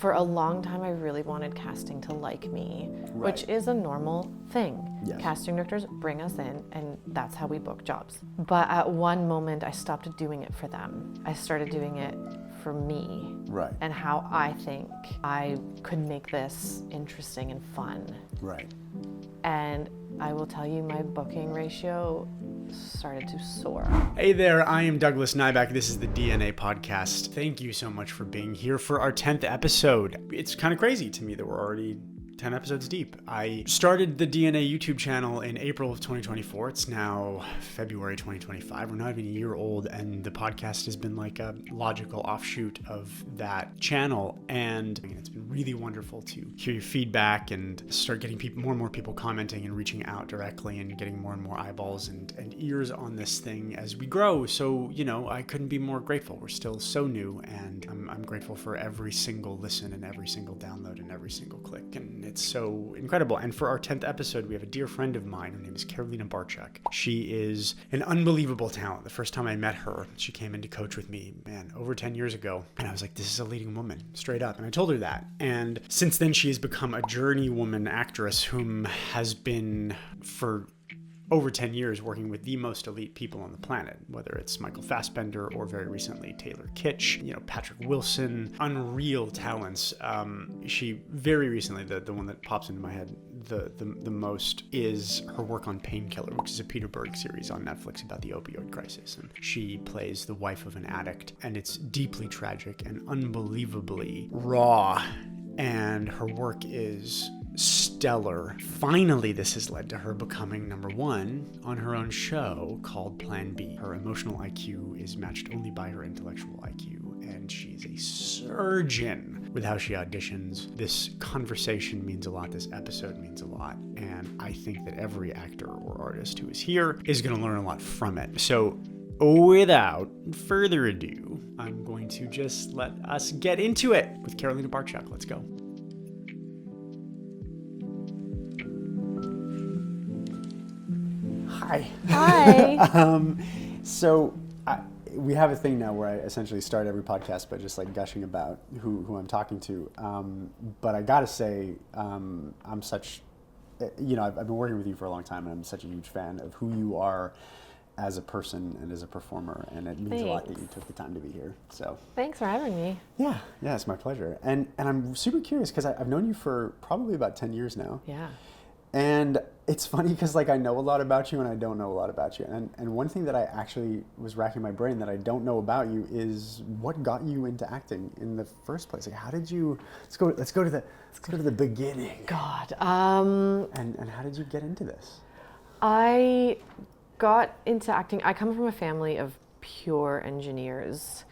For a long time, I really wanted casting to like me, which is a normal thing. Yes. Casting directors bring us in, and that's how we book jobs. But at one moment, I stopped doing it for them. I started doing it for me, Right. and how I think I could make this interesting and fun. Right. And I will tell you, my booking ratio started to soar. Hey there, I am Douglas Nyback. This is the DNA Podcast. Thank you so much for being here for our 10th episode. It's kind of crazy to me that we're already 10 episodes deep. I started the DNA YouTube channel in April of 2024. It's now February 2025. We're not even a year old, and the podcast has been like a logical offshoot of that channel. And it's been really wonderful to hear your feedback and start getting more and more people commenting and reaching out directly and getting more and more eyeballs and ears on this thing as we grow. So, I couldn't be more grateful. We're still so new, and I'm grateful for every single listen and every single download and every single click. And it's so incredible. And for our 10th episode, we have a dear friend of mine. Her name is Bartczak. She is an unbelievable talent. The first time I met her, she came in to coach with me, over 10 years ago. And I was like, this is a leading woman, straight up. And I told her that. And since then, she has become a journeywoman actress whom has been, for over 10 years, working with the most elite people on the planet, whether it's Michael Fassbender or very recently Taylor Kitsch, Patrick Wilson, unreal talents. She very recently, the one that pops into my head the most is her work on Painkiller, which is a Peter Berg series on Netflix about the opioid crisis. And she plays the wife of an addict, and it's deeply tragic and unbelievably raw. And her work is stellar. Finally, this has led to her becoming #1 on her own show called Plan B. Her emotional IQ is matched only by her intellectual IQ, and she's a surgeon with how she auditions. This conversation means a lot. This episode means a lot. And I think that every actor or artist who is here is going to learn a lot from it. So without further ado, I'm going to just let us get into it with Lena Bartczak. Let's go. Hi. We have a thing now where I essentially start every podcast by just like gushing about who I'm talking to. But I gotta say, I'm such, I've been working with you for a long time, and I'm such a huge fan of who you are as a person and as a performer, and it means a lot that you took the time to be here. So Thanks for having me. Yeah, it's my pleasure. And I'm super curious because I've known you for probably about 10 years now. Yeah. And it's funny because I know a lot about you and I don't know a lot about you. And one thing that I actually was racking my brain that I don't know about you is what got you into acting in the first place. Like, how did you? Let's go to the beginning. God. And how did you get into this? I got into acting. I come from a family of pure engineers.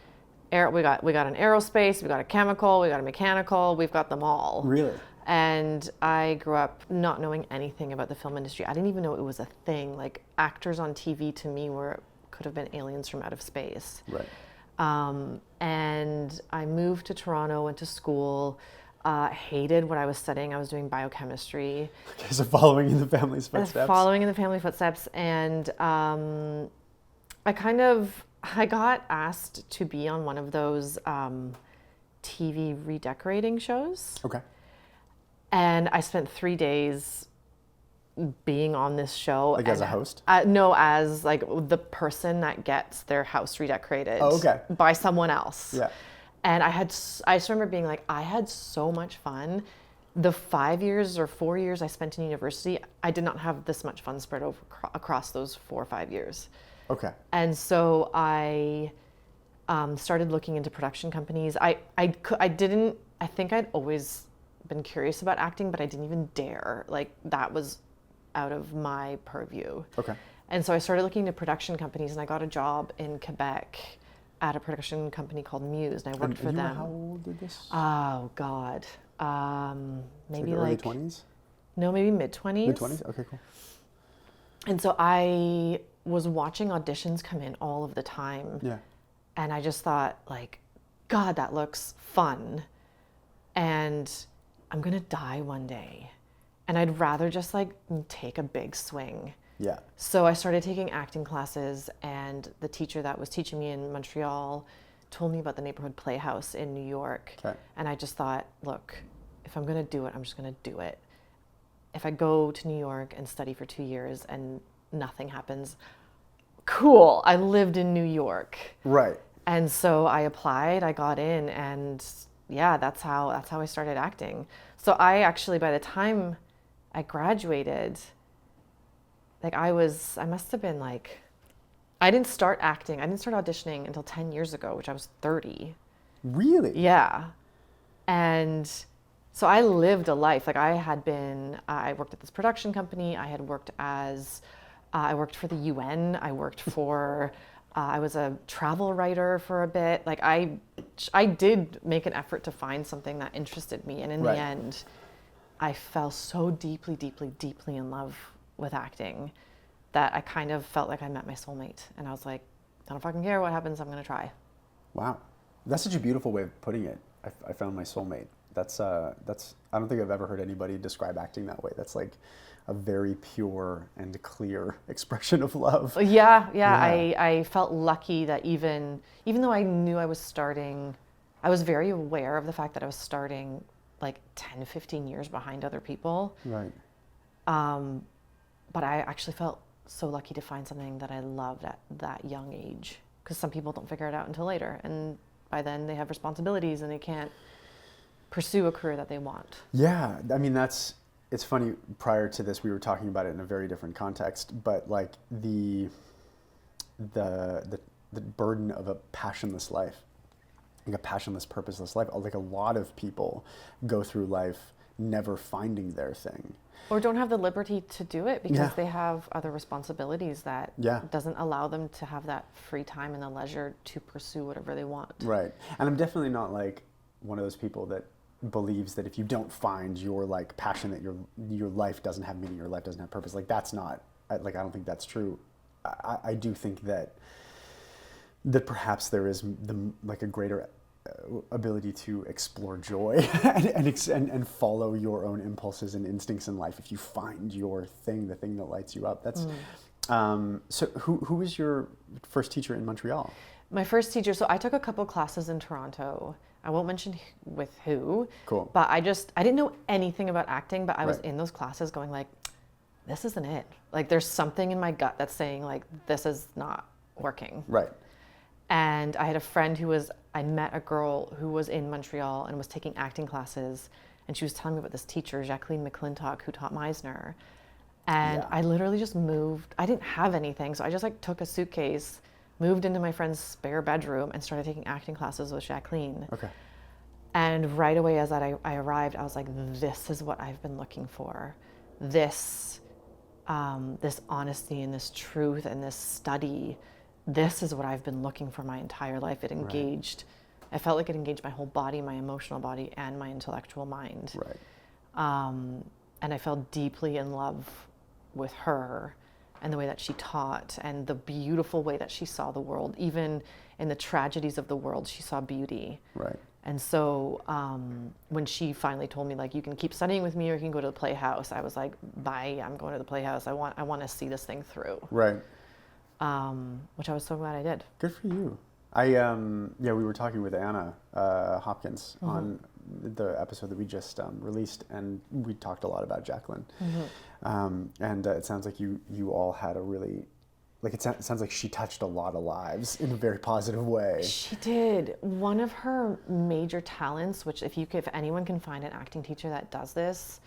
We got an aerospace, we got a chemical, we got a mechanical, we've got them all. Really? And I grew up not knowing anything about the film industry. I didn't even know it was a thing. Like, actors on TV to me could have been aliens from out of space. Right. And I moved to Toronto, went to school, hated what I was studying. I was doing biochemistry. Okay, so following in the family's footsteps. Following in the family footsteps. And I got asked to be on one of those TV redecorating shows. Okay. And I spent 3 days being on this show. Like as a host? No, as like the person that gets their house redecorated by someone else. Yeah. And I just remember being like, I had so much fun. The 5 years or 4 years I spent in university, I did not have this much fun spread over across those 4 or 5 years. Okay. And so I started looking into production companies. I think I'd always been curious about acting, but I didn't even dare. Like, that was out of my purview. Okay. And so I started looking into production companies, and I got a job in Quebec at a production company called Muse, and I worked for them. You were how old did this? Oh God, maybe early like 20s? No, maybe mid-20s. Mid-20s? Okay, cool. And so I was watching auditions come in all of the time. Yeah. And I just thought, like, God, that looks fun. And I'm going to die one day. And I'd rather just like take a big swing. Yeah. So I started taking acting classes, and the teacher that was teaching me in Montreal told me about the neighborhood playhouse in New York. Okay. And I just thought, look, if I'm going to do it, I'm just going to do it. If I go to New York and study for 2 years and nothing happens, cool. I lived in New York. Right. And so I applied, I got in, and yeah, that's how I started acting. So I actually, by the time I graduated, like I must have been like, I didn't start auditioning until 10 years ago, which I was 30. Really? Yeah. And so I lived a life. Like I worked at this production company. I had worked I worked for the UN. I worked for, I was a travel writer for a bit. Like I did make an effort to find something that interested me. And in the end, I fell so deeply, deeply, deeply in love with acting that I kind of felt like I met my soulmate. And I was like, I don't fucking care what happens. I'm going to try. Wow. That's such a beautiful way of putting it. I found my soulmate. That's I don't think I've ever heard anybody describe acting that way. That's like a very pure and clear expression of love. Yeah. I felt lucky that even though I knew I was starting, I was very aware of the fact that I was starting like 10, 15 years behind other people. Right. But I actually felt so lucky to find something that I loved at that young age, because some people don't figure it out until later. And by then they have responsibilities and they can't pursue a career that they want. Yeah. I mean, it's funny, prior to this, we were talking about it in a very different context, but like the burden of a passionless life, like a passionless, purposeless life, like a lot of people go through life never finding their thing. Or don't have the liberty to do it because they have other responsibilities that doesn't allow them to have that free time and the leisure to pursue whatever they want. Right. And I'm definitely not like one of those people that believes that if you don't find your like passion, that your life doesn't have meaning, your life doesn't have purpose. Like that's not, I don't think that's true. I do think that perhaps there is like a greater ability to explore joy and follow your own impulses and instincts in life if you find your thing, the thing that lights you up. That's so who was your first teacher in Montreal? My first teacher, so I took a couple classes in Toronto. I won't mention with who. Cool. But I didn't know anything about acting, but I was in those classes going like, this isn't it. Like there's something in my gut that's saying like, this is not working. Right. And I had a friend I met a girl who was in Montreal and was taking acting classes. And she was telling me about this teacher, Jacqueline McClintock, who taught Meisner. And I literally just moved. I didn't have anything. So I just like took a suitcase, moved into my friend's spare bedroom and started taking acting classes with Jacqueline. Okay. And right away as I arrived, I was like, this is what I've been looking for. This honesty and this truth and this study. This is what I've been looking for my entire life. It engaged, I felt like it engaged my whole body, my emotional body, and my intellectual mind. Right. And I fell deeply in love with her and the way that she taught and the beautiful way that she saw the world. Even in the tragedies of the world, she saw beauty. Right. And so when she finally told me, like, you can keep studying with me or you can go to the Playhouse, I was like, bye, I'm going to the Playhouse. I want to see this thing through. Right. Which I was so glad I did. Good for you. We were talking with Anna Hopkins on the episode that we just released, and we talked a lot about Jacqueline. And it sounds like you all had a really, like it sounds like she touched a lot of lives in a very positive way. She did. One of her major talents, which if anyone can find an acting teacher that does this,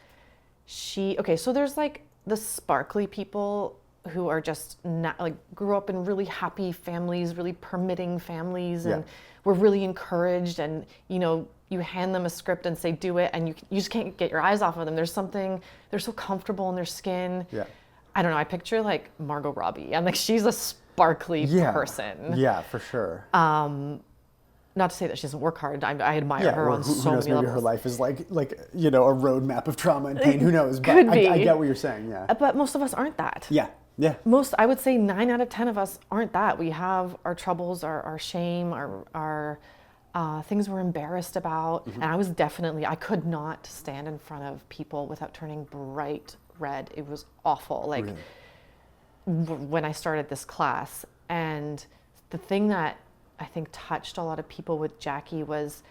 so there's like the sparkly people who are just not, like, grew up in really happy families, really permitting families, and were really encouraged, and you hand them a script and say do it, and you just can't get your eyes off of them. There's something, they're so comfortable in their skin. I don't know, I picture like Margot Robbie, and like she's a sparkly person. Yeah, for sure. Not to say that she doesn't work hard. I admire her on so many levels. Maybe her life is like a roadmap of trauma and pain. Who knows? But Could be. I get what you're saying. Yeah. But most of us aren't that. Yeah. I would say 9 out of 10 of us aren't that. We have our troubles, our shame, our things we're embarrassed about. And I could not stand in front of people without turning bright red. It was awful. Like when I started this class, and the thing that I think touched a lot of people with Jackie was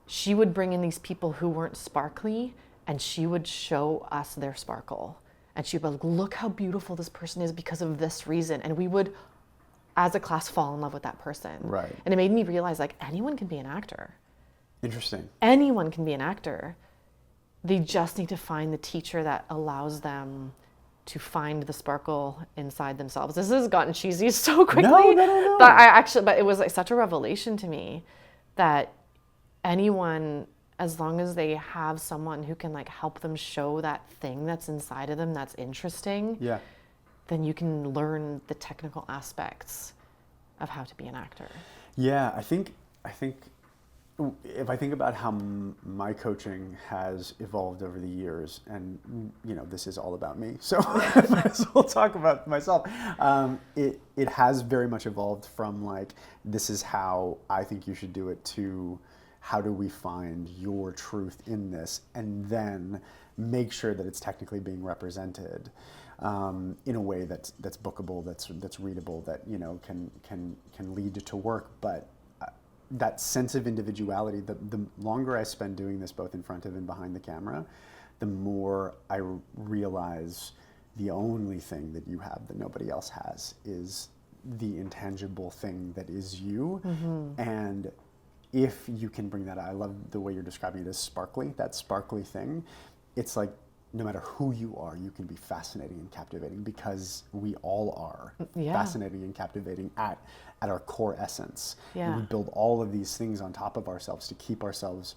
she would bring in these people who weren't sparkly, and she would show us their sparkle. And she'd be like, look how beautiful this person is because of this reason. And we would, as a class, fall in love with that person. Right. And it made me realize, like, anyone can be an actor. Interesting. Anyone can be an actor. They just need to find the teacher that allows them to find the sparkle inside themselves. This has gotten cheesy so quickly. No. But it was like such a revelation to me that anyone, as long as they have someone who can like help them show that thing that's inside of them that's interesting, Yeah. then you can learn the technical aspects of how to be an actor. Yeah, I think if I think about how my coaching has evolved over the years, and you know, this is all about me, so I might as well talk about myself. It has very much evolved from like, this is how I think you should do it, to how do we find your truth in this, and then make sure that it's technically being represented in a way that's bookable, that's readable, that you know can lead to work, but. That sense of individuality, the longer I spend doing this both in front of and behind the camera, the more I realize the only thing that you have that nobody else has is the intangible thing that is you. Mm-hmm. And if you can bring that out, I love the way you're describing it as sparkly, that sparkly thing. It's like, no matter who you are, you can be fascinating and captivating, because we all are fascinating and captivating at our core essence. Yeah. And we build all of these things on top of ourselves to keep ourselves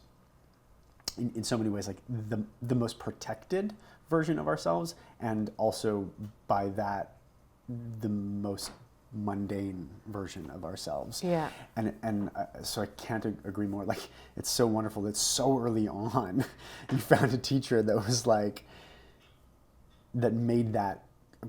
in so many ways like the most protected version of ourselves, and also by that the most mundane version of ourselves. Yeah. And so I can't agree more. Like, it's so wonderful that so early on you found a teacher that was like, that made that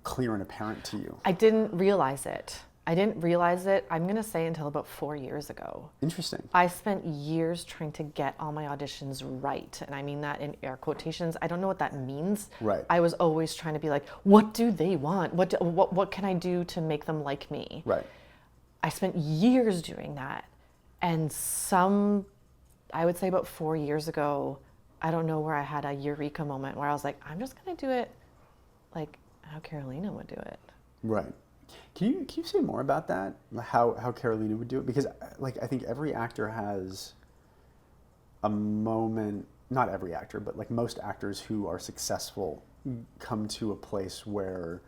clear and apparent to you. I didn't realize it. I'm going to say, until about 4 years ago. Interesting. I spent years trying to get all my auditions right. And I mean that in air quotations. I don't know what that means. Right. I was always trying to be like, what do they want? What can I do to make them like me? Right. I spent years doing that. And I would say about 4 years ago, I don't know where I had a eureka moment where I was like, I'm just going to do it like how Carolina would do it. Right. Can you say more about that? How Carolina would do it? Because like, I think every actor has a moment, not every actor, but like most actors who are successful come to a place where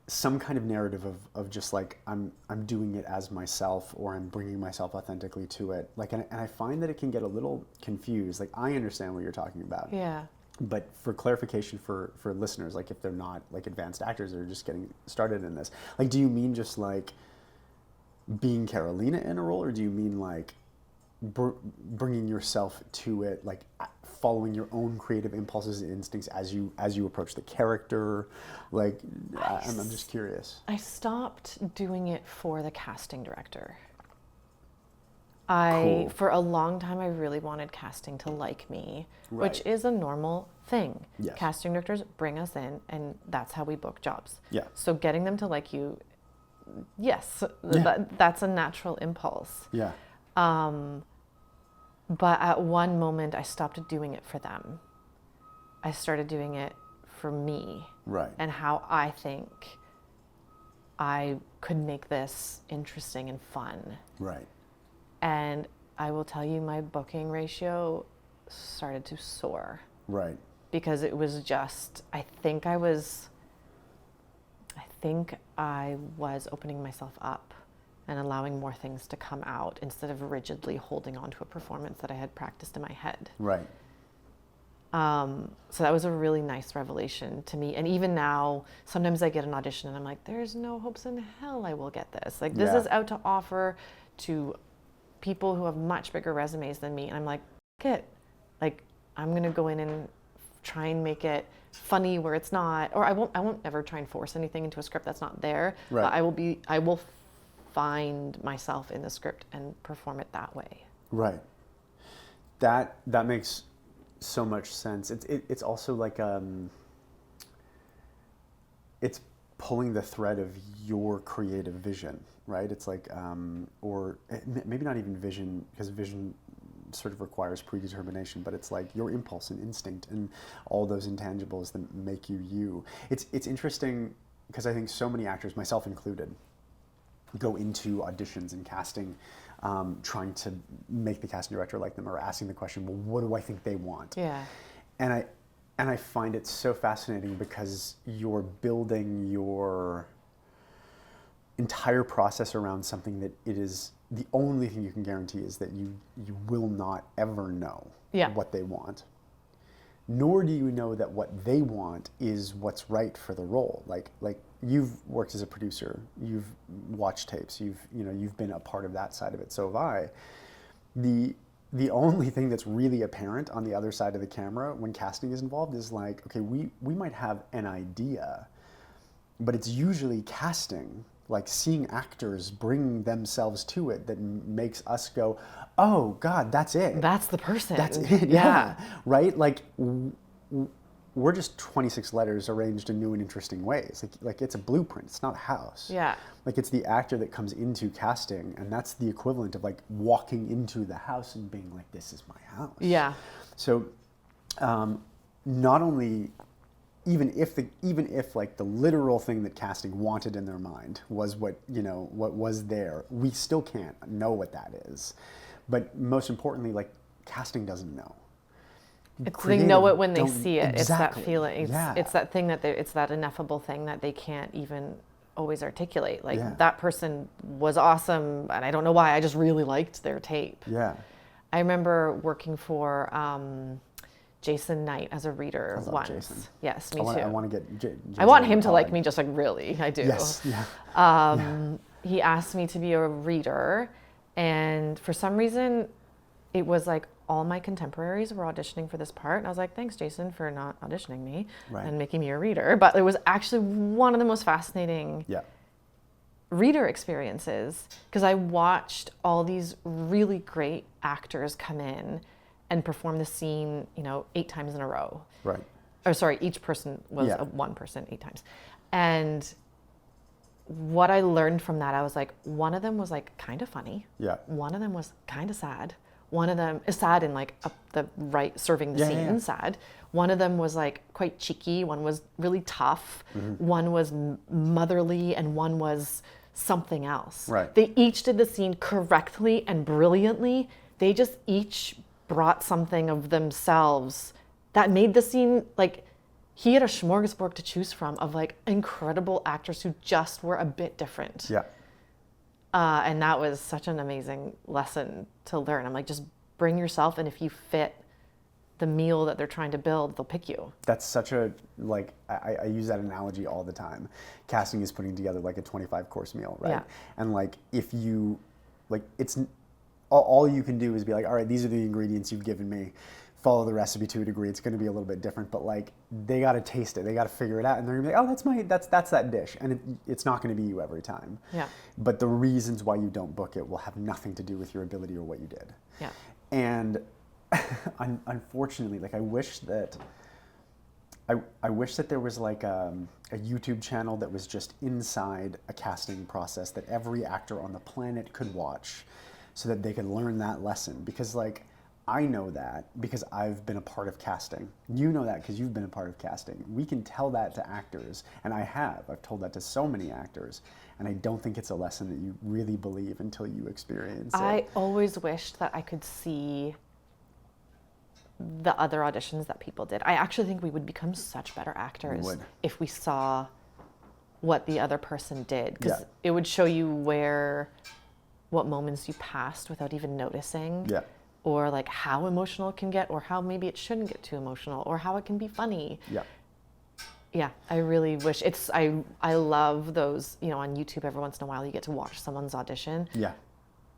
some kind of narrative of just like, I'm doing it as myself, or I'm bringing myself authentically to it. Like, and I find that it can get a little confused. Like, I understand what you're talking about. Yeah. But for clarification for listeners, like if they're not like advanced actors, they're just getting started in this. Like, do you mean just like being Carolina in a role, or do you mean like bringing yourself to it, like following your own creative impulses and instincts as you approach the character? Like, I'm just curious. I stopped doing it for the casting director. Cool. For a long time, I really wanted casting to like me, Right. which is a normal thing. Yes. Casting directors bring us in, and that's how we book jobs. Yeah. So getting them to like you, yes, Yeah. that's a natural impulse. Yeah. But at one moment, I stopped doing it for them. I started doing it for me. Right. And how I think I could make this interesting and fun. Right. And I will tell you, my booking ratio started to soar. Right. Because it was just, I think I was opening myself up and allowing more things to come out instead of rigidly holding on to a performance that I had practiced in my head. Right. So that was a really nice revelation to me. And even now, sometimes I get an audition and I'm like, there's no hopes in hell I will get this. Like, this Yeah. is out to offer to people who have much bigger resumes than me. And I'm like, fuck it. Like, I'm going to go in and try and make it funny where it's not, or I won't ever try and force anything into a script that's not there. Right. But I will find myself in the script and perform it that way. Right. That makes so much sense. It's also like, it's pulling the thread of your creative vision, right? It's like, or maybe not even vision, because vision sort of requires predetermination, but it's like your impulse and instinct and all those intangibles that make you you. It's interesting because I think so many actors, myself included, go into auditions and casting trying to make the casting director like them, or asking the question, well, what do I think they want? Yeah. And I find it so fascinating because you're building your entire process around something that it is the only thing you can guarantee is that you will not ever know what they want. Nor do you know that what they want is what's right for the role. Like you've worked as a producer, you've watched tapes, you've been a part of that side of it. So have I. The only thing that's really apparent on the other side of the camera when casting is involved is like, okay, we might have an idea, but it's usually casting, like seeing actors bring themselves to it, that makes us go, oh God, that's it. That's the person. That's it. Yeah. Right? Like we're just 26 letters arranged in new and interesting ways. Like it's a blueprint. It's not a house. Yeah. Like it's the actor that comes into casting, and that's the equivalent of like walking into the house and being like, this is my house. Yeah. So not only, even if like the literal thing that casting wanted in their mind was what was there, we still can't know what that is. But most importantly, like casting doesn't know. They know it when they see it. Exactly. It's that feeling. Yeah. It's that thing it's that ineffable thing that they can't even always articulate. Like Yeah. that person was awesome, and I don't know why. I just really liked their tape. Yeah. I remember working for Jason Knight as a reader I love once. Jason. Yes, me too. I want to get. I want him to like me, just like really. I do. Yes. Yeah. He asked me to be a reader, and for some reason, it was like all my contemporaries were auditioning for this part. And I was like, thanks, Jason, for not auditioning me and making me a reader. But it was actually one of the most fascinating reader experiences, because I watched all these really great actors come in and perform the scene, 8 times in a row. Right. Or sorry, each person was one person 8 times. And what I learned from that, I was like, one of them was like kind of funny. Yeah. One of them was kind of sad. One of them is sad in like the right, serving the scene sad. One of them was like quite cheeky. One was really tough. Mm-hmm. One was motherly, and one was something else. Right. They each did the scene correctly and brilliantly. They just each brought something of themselves that made the scene like, he had a smorgasbord to choose from of like incredible actors who just were a bit different. Yeah. And that was such an amazing lesson to learn. I'm like, just bring yourself, and if you fit the meal that they're trying to build, they'll pick you. That's such a, like, I use that analogy all the time. Casting is putting together like a 25-course meal, right? Yeah. And like, if you, like, it's, all you can do is be like, all right, these are the ingredients you've given me. Follow the recipe to a degree. It's going to be a little bit different, but like, they got to taste it. They got to figure it out, and they're going to be like, oh, that's that dish, and it's not going to be you every time. Yeah. But the reasons why you don't book it will have nothing to do with your ability or what you did. Yeah. And unfortunately, like, I wish that there was like a YouTube channel that was just inside a casting process that every actor on the planet could watch, so that they could learn that lesson. Because like, I know that because I've been a part of casting. You know that because you've been a part of casting. We can tell that to actors, and I've told that to so many actors, and I don't think it's a lesson that you really believe until you experience it. I always wished that I could see the other auditions that people did. I actually think we would become such better actors if we saw what the other person did, because it would show you what moments you passed without even noticing. Yeah. Or like how emotional it can get, or how maybe it shouldn't get too emotional, or how it can be funny. Yeah. Yeah, I really wish I love those, on YouTube every once in a while you get to watch someone's audition. Yeah.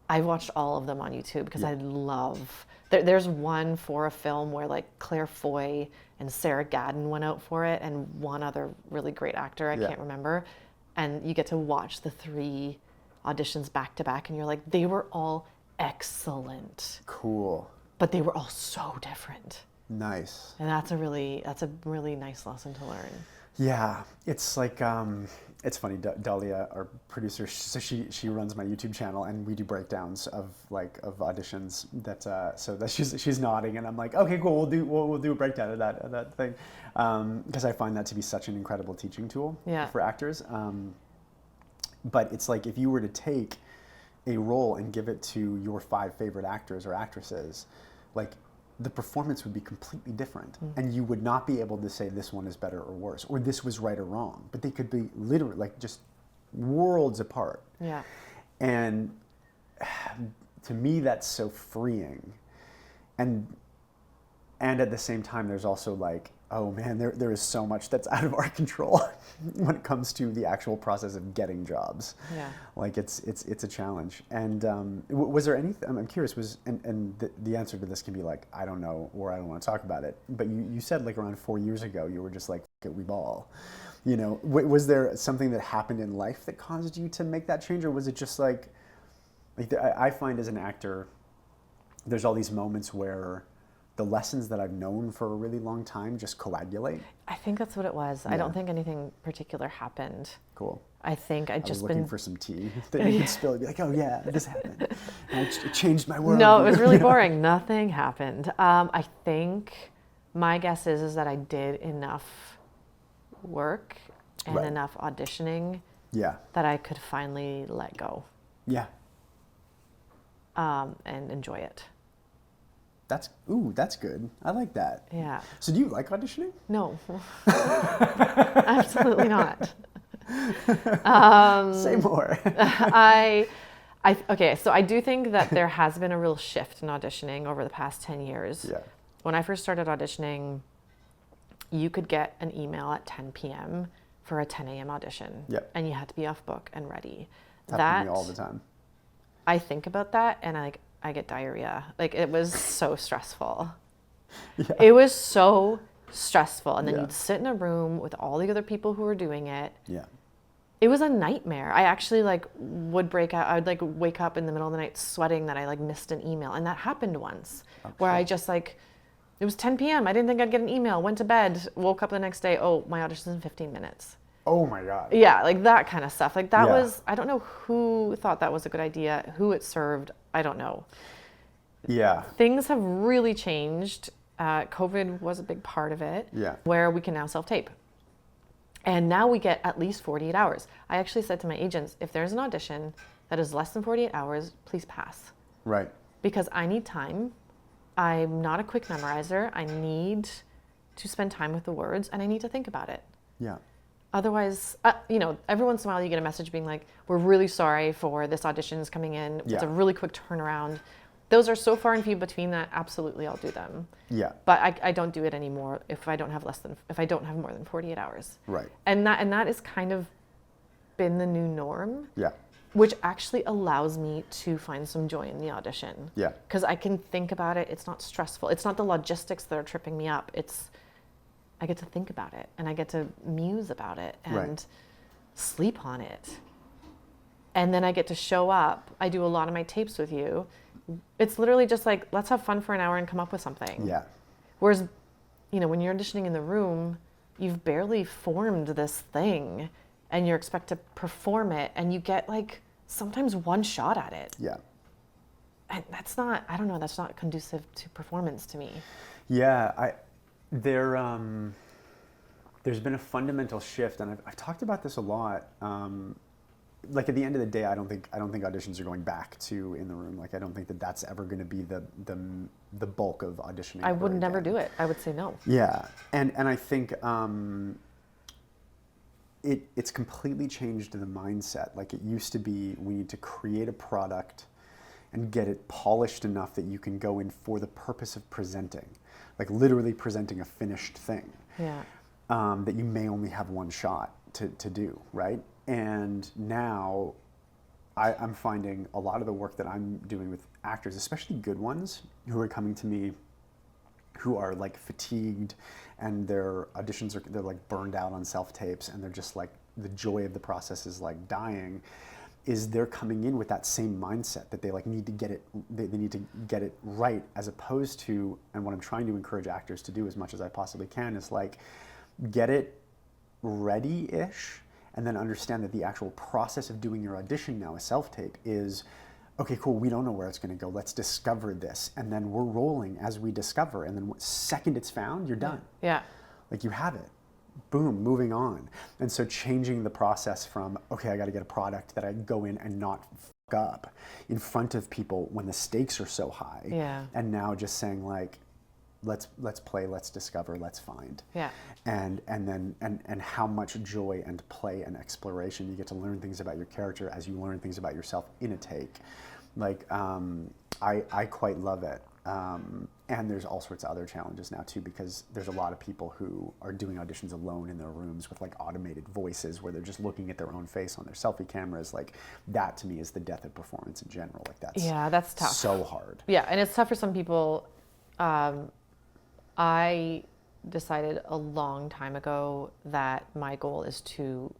I've watched all of them on YouTube because I love, there's one for a film where like Claire Foy and Sarah Gadon went out for it, and one other really great actor, I can't remember. And you get to watch the 3 auditions back to back, and you're like, they were all excellent. Cool. But they were all so different. Nice. And that's a really nice lesson to learn. Yeah, it's like it's funny. Dahlia, our producer, so she runs my YouTube channel, and we do breakdowns of auditions. So that she's nodding, and I'm like, okay, cool. We'll do a breakdown of that thing, because I find that to be such an incredible teaching tool for actors. But it's like if you were to take a role and give it to your 5 favorite actors or actresses, like the performance would be completely different, and you would not be able to say this one is better or worse, or this was right or wrong, but they could be literally like just worlds apart. Yeah. And to me, that's so freeing. And at the same time, there's also like, oh man, there is so much that's out of our control when it comes to the actual process of getting jobs. Yeah. Like it's a challenge. And was there anything, I'm curious, and the answer to this can be like, I don't know, or I don't want to talk about it. But you said like around 4 years ago, you were just like, "F it, we ball." You know, was there something that happened in life that caused you to make that change? Or was it just like I find as an actor, there's all these moments where the lessons that I've known for a really long time just coagulate. I think that's what it was. Yeah. I don't think anything particular happened. Cool. I think I was looking for some tea that you could spill and be like, oh yeah, this happened. And it changed my world. No, it was really boring. Nothing happened. I think my guess is that I did enough work and enough auditioning that I could finally let go. Yeah. And enjoy it. That's good. I like that. Yeah. So do you like auditioning? No. Absolutely not. Say more. Okay, so I do think that there has been a real shift in auditioning over the past 10 years. Yeah. When I first started auditioning, you could get an email at 10 p.m. for a 10 a.m. audition. Yep. And you had to be off book and ready. That happens to me all the time. I think about that and I get diarrhea. Like it was so stressful. Yeah. It was so stressful. And then you'd sit in a room with all the other people who were doing it. Yeah. It was a nightmare. I actually would break out. I would wake up in the middle of the night sweating that I missed an email. And that happened once where I just it was 10 p.m. I didn't think I'd get an email, went to bed, woke up the next day. Oh, my audition's in 15 minutes. Oh my God. Yeah, that kind of stuff. That was, I don't know who thought that was a good idea, who it served. I don't know. Yeah. Things have really changed. COVID was a big part of it. Yeah. Where we can now self-tape. And now we get at least 48 hours. I actually said to my agents, if there's an audition that is less than 48 hours, please pass. Right. Because I need time. I'm not a quick memorizer. I need to spend time with the words and I need to think about it. Yeah. Otherwise, every once in a while you get a message being like, we're really sorry for this audition's coming in. Yeah. It's a really quick turnaround. Those are so far and few between that absolutely I'll do them. Yeah. But I don't do it anymore if I don't have more than 48 hours. Right. And that has kind of been the new norm. Yeah. Which actually allows me to find some joy in the audition. Yeah. Because I can think about it. It's not stressful. It's not the logistics that are tripping me up. I get to think about it and I get to muse about it and sleep on it. And then I get to show up. I do a lot of my tapes with you. It's literally just let's have fun for an hour and come up with something. Yeah. Whereas, when you're auditioning in the room, you've barely formed this thing and you're expected to perform it and you get sometimes one shot at it. Yeah. And that's not conducive to performance to me. Yeah, there's been a fundamental shift, and I've talked about this a lot. At the end of the day, I don't think auditions are going back to in the room. I don't think that's ever going to be the bulk of auditioning. I would never do it. I would say no. Yeah, and I think it's completely changed the mindset. It used to be, we need to create a product and get it polished enough that you can go in for the purpose of presenting, literally presenting a finished thing. Yeah. That you may only have one shot to do, right? And now I'm finding a lot of the work that I'm doing with actors, especially good ones, who are coming to me who are fatigued and their auditions they're burned out on self-tapes and they're just the joy of the process is dying, is they're coming in with that same mindset that they need to get it, they need to get it right, as opposed to, and what I'm trying to encourage actors to do as much as I possibly can is get it ready-ish, and then understand that the actual process of doing your audition now, a self-tape, is, okay, cool, we don't know where it's going to go. Let's discover this. And then we're rolling as we discover. And then the second it's found, you're done. Yeah. Like, you have it. Boom, moving on. And so changing the process from, okay, I got to get a product that I go in and not fuck up in front of people when the stakes are so high. Yeah. And now just saying, like, let's play, let's discover, let's find. Yeah. And how much joy and play and exploration you get to learn things about your character as you learn things about yourself in a take. Like, I quite love it. And there's all sorts of other challenges now too, because there's a lot of people who are doing auditions alone in their rooms with like automated voices where they're just looking at their own face on their selfie cameras. Like, that to me is the death of performance in general. Like, that's tough. So hard. Yeah, and it's tough for some people. I decided a long time ago that my goal is to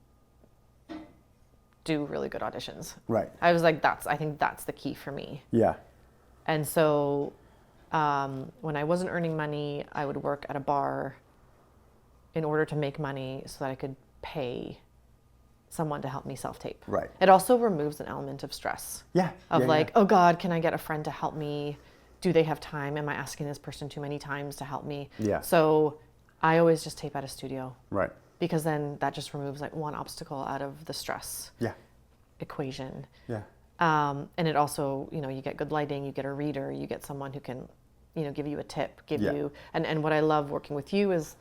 do really good auditions. Right. I was like, I think that's the key for me. Yeah. And so when I wasn't earning money, I would work at a bar in order to make money so that I could pay someone to help me self-tape. Right. It also removes an element of stress. Yeah. Of oh God, can I get a friend to help me? Do they have time? Am I asking this person too many times to help me? Yeah. So I always just tape at a studio. Right. Because then that just removes like one obstacle out of the stress equation. Yeah. And it also, you get good lighting, you get a reader, you get someone who can, give you a tip, give you, and what I love working with you is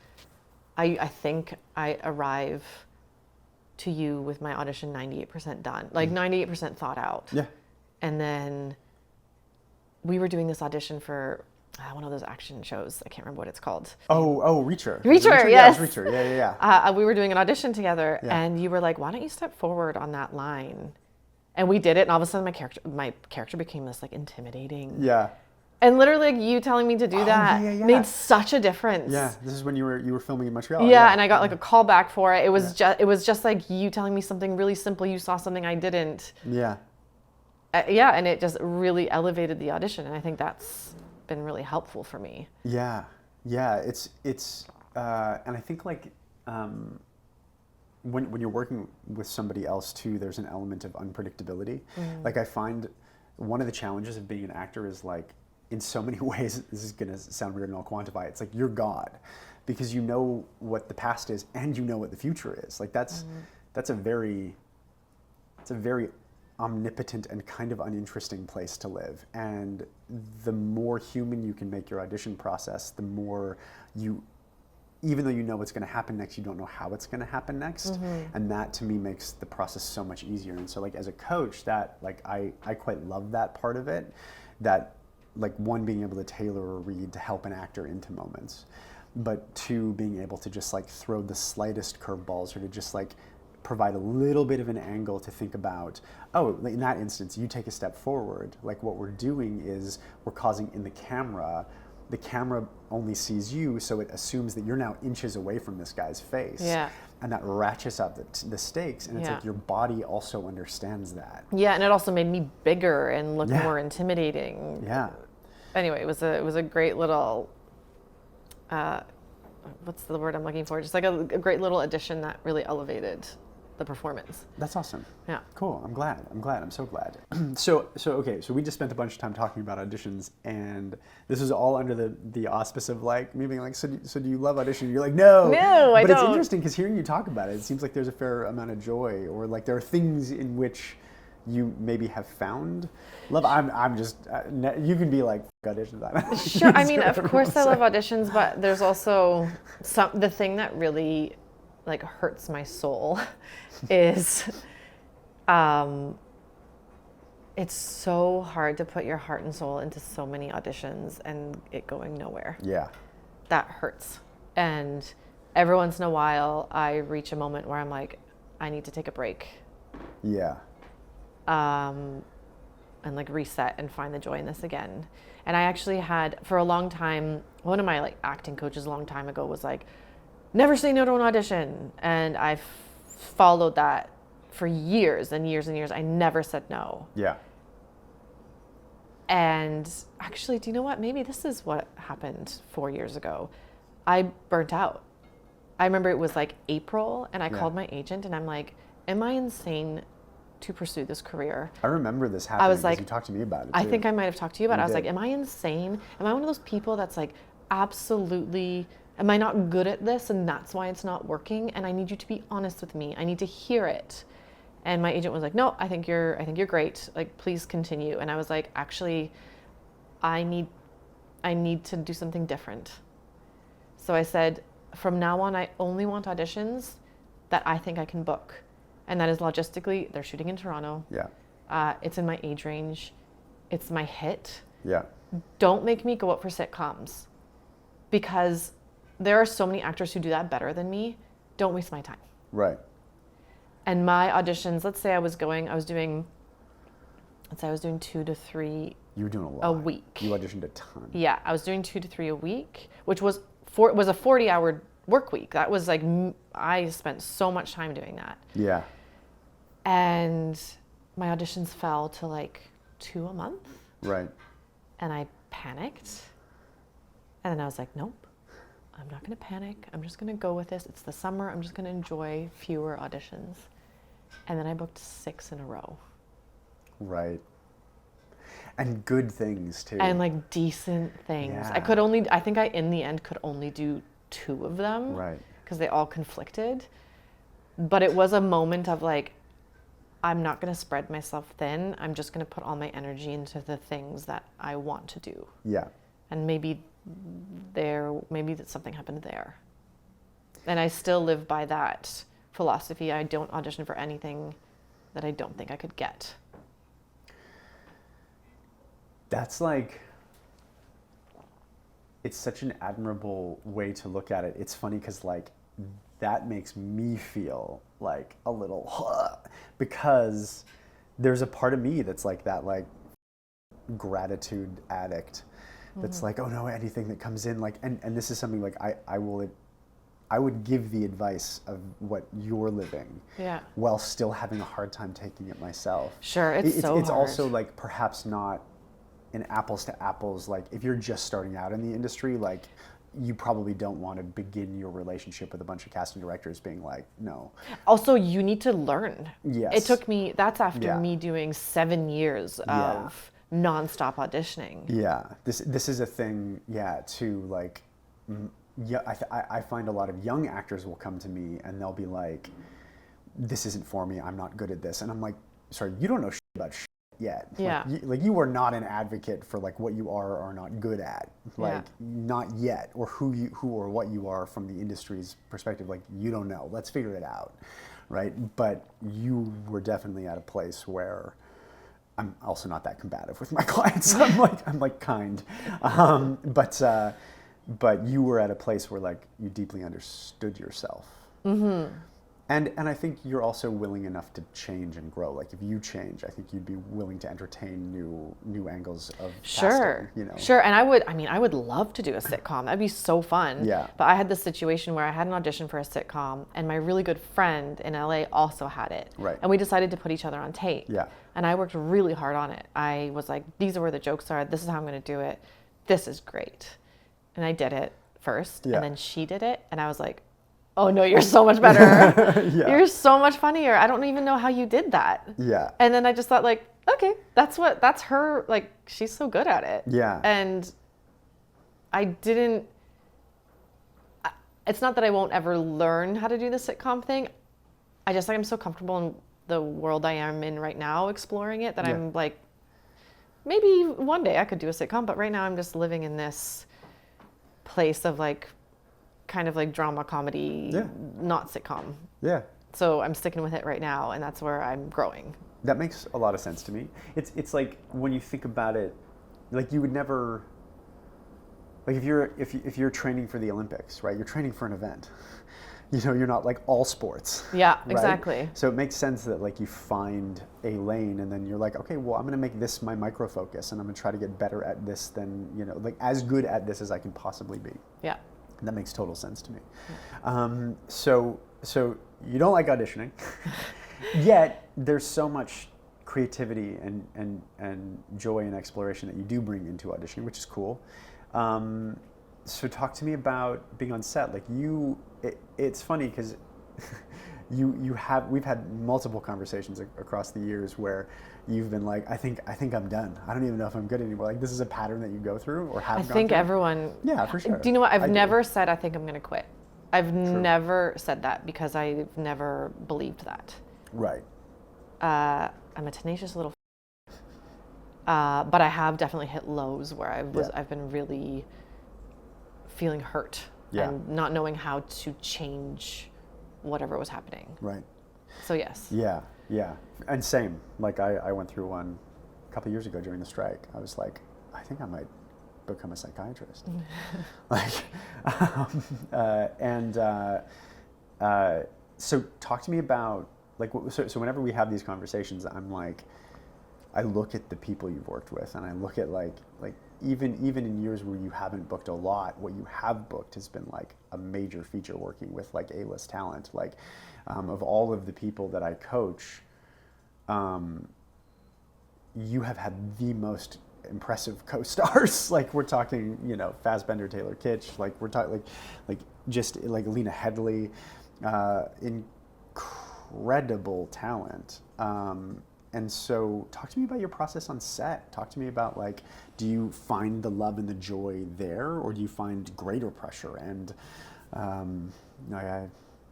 I think I arrive to you with my audition 98% done, like 98% thought out. Yeah. And then we were doing this audition for one of those action shows. I can't remember what it's called. Oh, Reacher. Reacher, yes. Yeah, Reacher. Yeah. We were doing an audition together, and you were like, "Why don't you step forward on that line?" And we did it, and all of a sudden, my character became this like intimidating. Yeah. And literally, like, you telling me to do that made such a difference. Yeah. This is when you were filming in Montreal. Yeah, and I got like a call back for it. It was just like you telling me something really simple. You saw something I didn't. Yeah. And it just really elevated the audition, and I think that's been really helpful for me. Yeah. It's and I think like when you're working with somebody else too, there's an element of unpredictability. Like, I find one of the challenges of being an actor is like, in so many ways, this is gonna sound weird and I'll quantify it. It's like you're God, because you know what the past is and you know what the future is. Like, that's a very omnipotent and kind of uninteresting place to live. And the more human you can make your audition process, the more even though you know what's going to happen next, you don't know how it's going to happen next. And that to me makes the process so much easier. And so like as a coach, that like I quite love that part of it, that like one, being able to tailor or read to help an actor into moments, but two, being able to just like throw the slightest curveballs or to just like provide a little bit of an angle to think about, oh, in that instance, you take a step forward. Like what we're doing is we're causing in the camera only sees you, so it assumes that you're now inches away from this guy's face. Yeah. And that ratchets up the stakes. And it's like your body also understands that. Yeah, and it also made me bigger and look more intimidating. Yeah. Anyway, it was a great little, what's the word I'm looking for? Just like a great little addition that really elevated the performance. That's awesome. Yeah. Cool. I'm glad. I'm so glad. So we just spent a bunch of time talking about auditions, and this is all under the auspice of like me being like, so do you love auditioning? You're like, no, I don't. But it's interesting because hearing you talk about it, it seems like there's a fair amount of joy, or like there are things in which you maybe have found love. I'm just you can be like auditions. Sure. I mean, of course I love auditions, but there's also the thing that really like hurts my soul is it's so hard to put your heart and soul into so many auditions and it going nowhere. Yeah. That hurts. And every once in a while I reach a moment where I'm like, I need to take a break. Yeah. And like reset and find the joy in this again. And I actually had, for a long time, one of my like acting coaches a long time ago was like, never say no to an audition. And I followed that for years and years and years. I never said no. Yeah. And actually, do you know what? Maybe this is what happened 4 years ago. I burnt out. I remember it was like April, and I called my agent, and I'm like, am I insane to pursue this career? I remember this happening. I was like, you talked to me about it. I too. think I might have talked to you about it. I was did. like, am I insane? Am I one of those people that's like, absolutely, am I not good at this, and that's why it's not working? And I need you to be honest with me. I need to hear it. And my agent was like, no, I think you're great. Like, please continue. And I was like, actually, I need to do something different. So I said, from now on, I only want auditions that I think I can book. And that is logistically, they're shooting in Toronto. Yeah. It's in my age range. It's my hit. Yeah. Don't make me go up for sitcoms, because there are so many actors who do that better than me. Don't waste my time. Right. And my auditions, let's say I was doing 2 to 3 You were doing a lot. a week. You auditioned a ton. Yeah, I was doing 2 to 3 a week, which was a 40-hour work week. That was like, I spent so much time doing that. Yeah. And my auditions fell to like 2 a month. Right. And I panicked. And then I was like, nope, I'm not going to panic. I'm just going to go with this. It's the summer. I'm just going to enjoy fewer auditions. And then I booked 6 in a row. Right. And good things too. And like decent things. Yeah. I think I, in the end, could only do 2 of them. Right. Because they all conflicted. But it was a moment of like, I'm not going to spread myself thin. I'm just going to put all my energy into the things that I want to do. Yeah. And maybe something happened there. And I still live by that philosophy. I don't audition for anything that I don't think I could get. That's like, it's such an admirable way to look at it. It's funny because like, that makes me feel like a little, because there's a part of me that's like that, like gratitude addict that's like, oh no, anything that comes in, like, and this is something like I would give the advice of what you're living, while still having a hard time taking it myself. Sure, it's so It's hard. also like perhaps not an apples to apples, like if you're just starting out in the industry, like you probably don't want to begin your relationship with a bunch of casting directors being like, no. Also, you need to learn. Yes. It took me, that's after me doing 7 years of nonstop auditioning. Yeah, this is a thing, too, like, I find a lot of young actors will come to me and they'll be like, this isn't for me, I'm not good at this. And I'm like, sorry, you don't know shit about shit yet. Yeah. Like you are not an advocate for like what you are or not good at. Like not yet, or who or what you are from the industry's perspective. Like you don't know. Let's figure it out, right? But you were definitely at a place where I'm also not that combative with my clients. I'm like kind, but you were at a place where like you deeply understood yourself. Mm-hmm. And I think you're also willing enough to change and grow. Like if you change, I think you'd be willing to entertain new angles of casting, you know. Sure. And I would love to do a sitcom. That'd be so fun. Yeah. But I had this situation where I had an audition for a sitcom, and my really good friend in LA also had it. Right. And we decided to put each other on tape. Yeah. And I worked really hard on it. I was like, these are where the jokes are. This is how I'm going to do it. This is great. And I did it first, and then she did it, and I was like, oh no, you're so much better. You're so much funnier. I don't even know how you did that. Yeah. And then I just thought like, okay, that's her, like, she's so good at it. Yeah. And it's not that I won't ever learn how to do the sitcom thing. I just like, I'm so comfortable in the world I am in right now, exploring it, that I'm like, maybe one day I could do a sitcom, but right now I'm just living in this place of like, kind of like drama comedy, not sitcom. Yeah. So I'm sticking with it right now, and that's where I'm growing. That makes a lot of sense to me. It's like when you think about it, like you would never, like if you're training for the Olympics, right? You're training for an event. You know, you're not like all sports. Yeah, right? exactly. So it makes sense that like you find a lane and then you're like, okay, well, I'm going to make this my micro focus and I'm going to try to get better at this than, you know, like as good at this as I can possibly be. Yeah. That makes total sense to me. So you don't like auditioning, yet there's so much creativity and joy and exploration that you do bring into auditioning, which is cool. So talk to me about being on set. Like it's funny because we've had multiple conversations across the years where you've been like, I think I'm done. I don't even know if I'm good anymore. Like, this is a pattern that you go through or have I gone think through? everyone. Yeah, for sure. Do you know what? I've I do. never said I think I'm going to quit. I've True. never said that because I've never believed that. Right. I'm a tenacious little. But I have definitely hit lows where I've been really feeling hurt and not knowing how to change whatever was happening. Right. So yes. Yeah. And same. Like I went through one a couple of years ago during the strike. I was like, I think I might become a psychiatrist. So talk to me about like so whenever we have these conversations, I'm like, I look at the people you've worked with, and I look at like even in years where you haven't booked a lot, what you have booked has been like a major feature working with like A-list talent. Like of all of the people that I coach, you have had the most impressive co-stars. Like we're talking, Fassbender, Taylor Kitsch. Like we're talking like just like Lena Headey, incredible talent. And so talk to me about your process on set. Talk to me about like, do you find the love and the joy there, or do you find greater pressure? And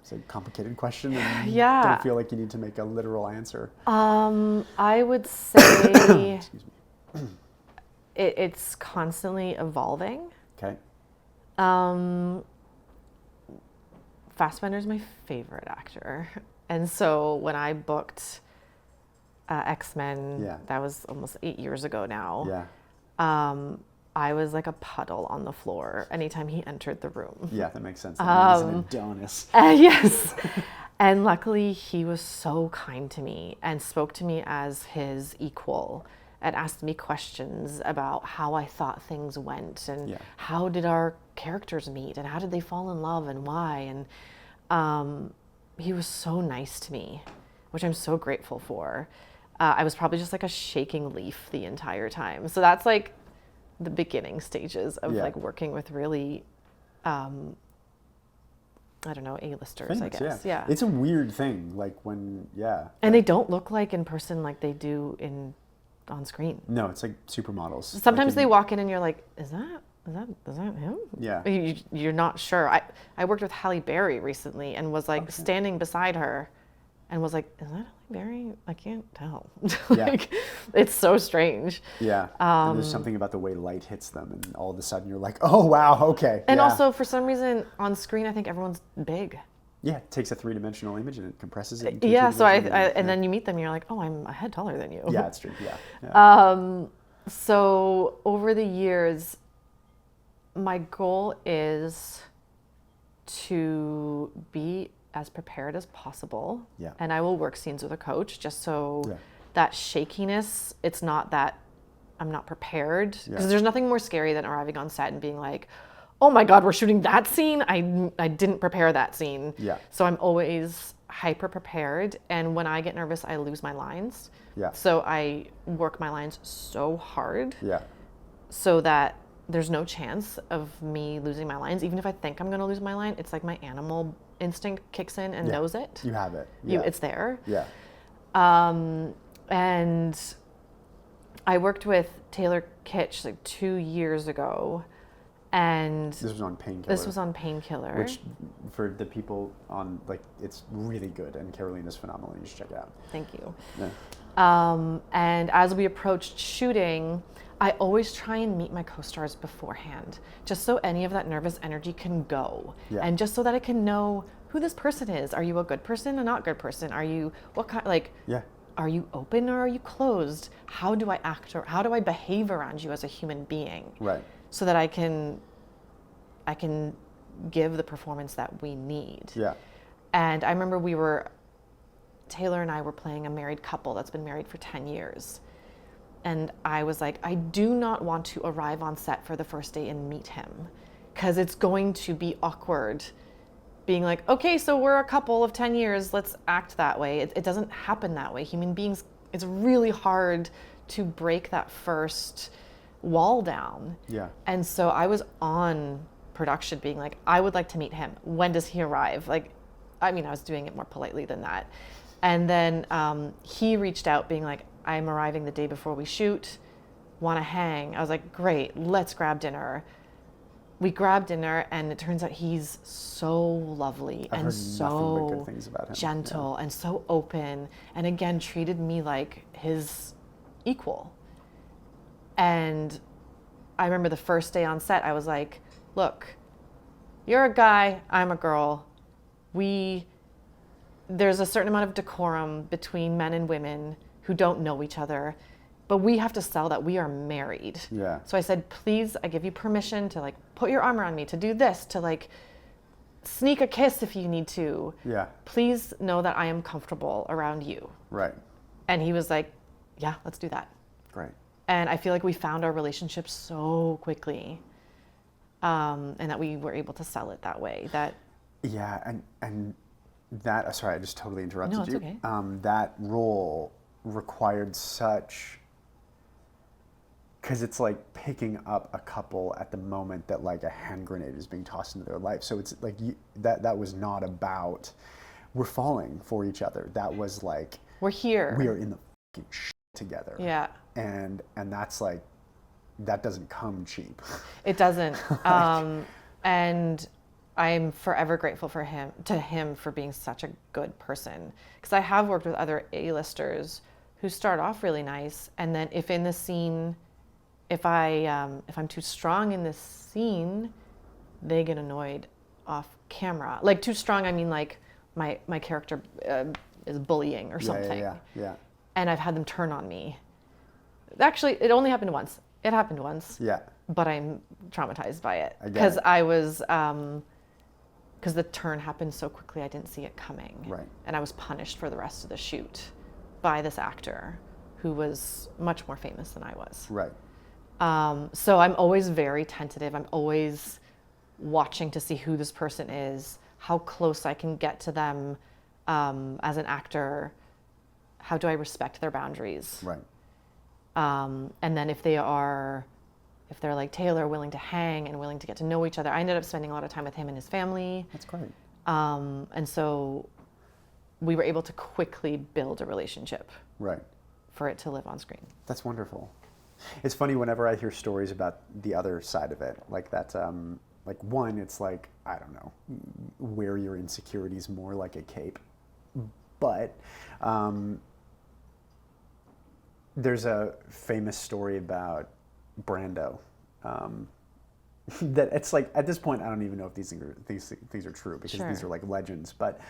it's a complicated question, and don't feel like you need to make a literal answer. I would say Excuse me. it's constantly evolving. Okay. Fassbender's my favorite actor. And so when I booked X-Men, that was almost 8 years ago now. Yeah. I was like a puddle on the floor anytime he entered the room. Yeah, that makes sense. He's an Adonis. Yes. And luckily he was so kind to me and spoke to me as his equal and asked me questions about how I thought things went and how did our characters meet and how did they fall in love and why. And he was so nice to me, which I'm so grateful for. I was probably just like a shaking leaf the entire time. So that's like the beginning stages of like working with really, I don't know, A-listers, I guess. Yeah. It's a weird thing, like when, And they don't look like in person like they do on screen. No, it's like supermodels. Sometimes they walk in and you're like, is that him? Yeah. You're not sure. I worked with Halle Berry recently and was like standing beside her and was like, is that Halle Berry? I can't tell. Like, it's so strange. Yeah. And there's something about the way light hits them and all of a sudden you're like, oh, wow, okay. And also for some reason on screen, I think everyone's big. Yeah, it takes a three-dimensional image and it compresses it into so and then you meet them and you're like, oh, I'm a head taller than you. Yeah, it's true, yeah. So over the years, my goal is to be as prepared as possible. Yeah. And I will work scenes with a coach just so that shakiness, it's not that I'm not prepared. Because there's nothing more scary than arriving on set and being like, oh my God, we're shooting that scene? I didn't prepare that scene. Yeah. So I'm always hyper prepared. And when I get nervous, I lose my lines. Yeah. So I work my lines so hard. Yeah. So that there's no chance of me losing my lines. Even if I think I'm going to lose my line, it's like my animal instinct kicks in and knows it. You have it. Yeah. It's there. Yeah. And I worked with Taylor Kitsch like 2 years ago. And this was on Painkiller. This was on Painkiller. Which, for the people on, like, it's really good, and Carolina's phenomenal. You should check it out. Thank you. Yeah. And as we approached shooting, I always try and meet my co-stars beforehand, just so any of that nervous energy can go. Yeah. And just so that I can know who this person is. Are you a good person, a not good person? Are you, what kind, like, are you open or are you closed? How do I act or how do I behave around you as a human being? Right. So that I can give the performance that we need. Yeah. And I remember Taylor and I were playing a married couple that's been married for 10 years. And I was like, I do not want to arrive on set for the first day and meet him, because it's going to be awkward being like, okay, so we're a couple of 10 years, let's act that way. It doesn't happen that way. Human beings, it's really hard to break that first wall down. Yeah. And so I was on production being like, I would like to meet him. When does he arrive? Like, I mean, I was doing it more politely than that. And then he reached out being like, I'm arriving the day before we shoot, want to hang. I was like, great, let's grab dinner. We grabbed dinner, and it turns out he's so lovely I've and heard nothing but so good things about him. gentle and so open, and again treated me like his equal. And I remember the first day on set, I was like, look, you're a guy, I'm a girl. There's a certain amount of decorum between men and women who don't know each other, but we have to sell that we are married. Yeah. So I said, please, I give you permission to like put your arm around me, to do this, to like sneak a kiss if you need to. Yeah. Please know that I am comfortable around you. Right. And he was like, yeah, let's do that. Great. And I feel like we found our relationship so quickly, and that we were able to sell it that way. That Yeah, and that, sorry, I just totally interrupted No, it's you. okay. That role required such, because it's like picking up a couple at the moment that like a hand grenade is being tossed into their life. So it's like that was not about we're falling for each other. That was like we're here. we are in the fucking shit together. Yeah. And that's like, that doesn't come cheap. It doesn't. And I'm forever grateful to him for being such a good person. Because I have worked with other A-listers who start off really nice, and then if in the scene, if I'm too strong in this scene, they get annoyed off camera. Like too strong, I mean like my character is bullying or something. Yeah. And I've had them turn on me. Actually, it only happened once. It happened once. Yeah. But I'm traumatized by it Because I was, because the turn happened so quickly, I didn't see it coming. Right. And I was punished for the rest of the shoot by this actor who was much more famous than I was. Right. So I'm always very tentative. I'm always watching to see who this person is, how close I can get to them as an actor. How do I respect their boundaries? Right. And then if they're like Taylor, willing to hang and willing to get to know each other, I ended up spending a lot of time with him and his family. That's great. And so we were able to quickly build a relationship. Right. For it to live on screen. That's wonderful. It's funny whenever I hear stories about the other side of it, like that, like one, it's like, I don't know, wear your insecurities more like a cape. But there's a famous story about Brando that it's like, at this point, I don't even know if these things are true, because these are like legends. But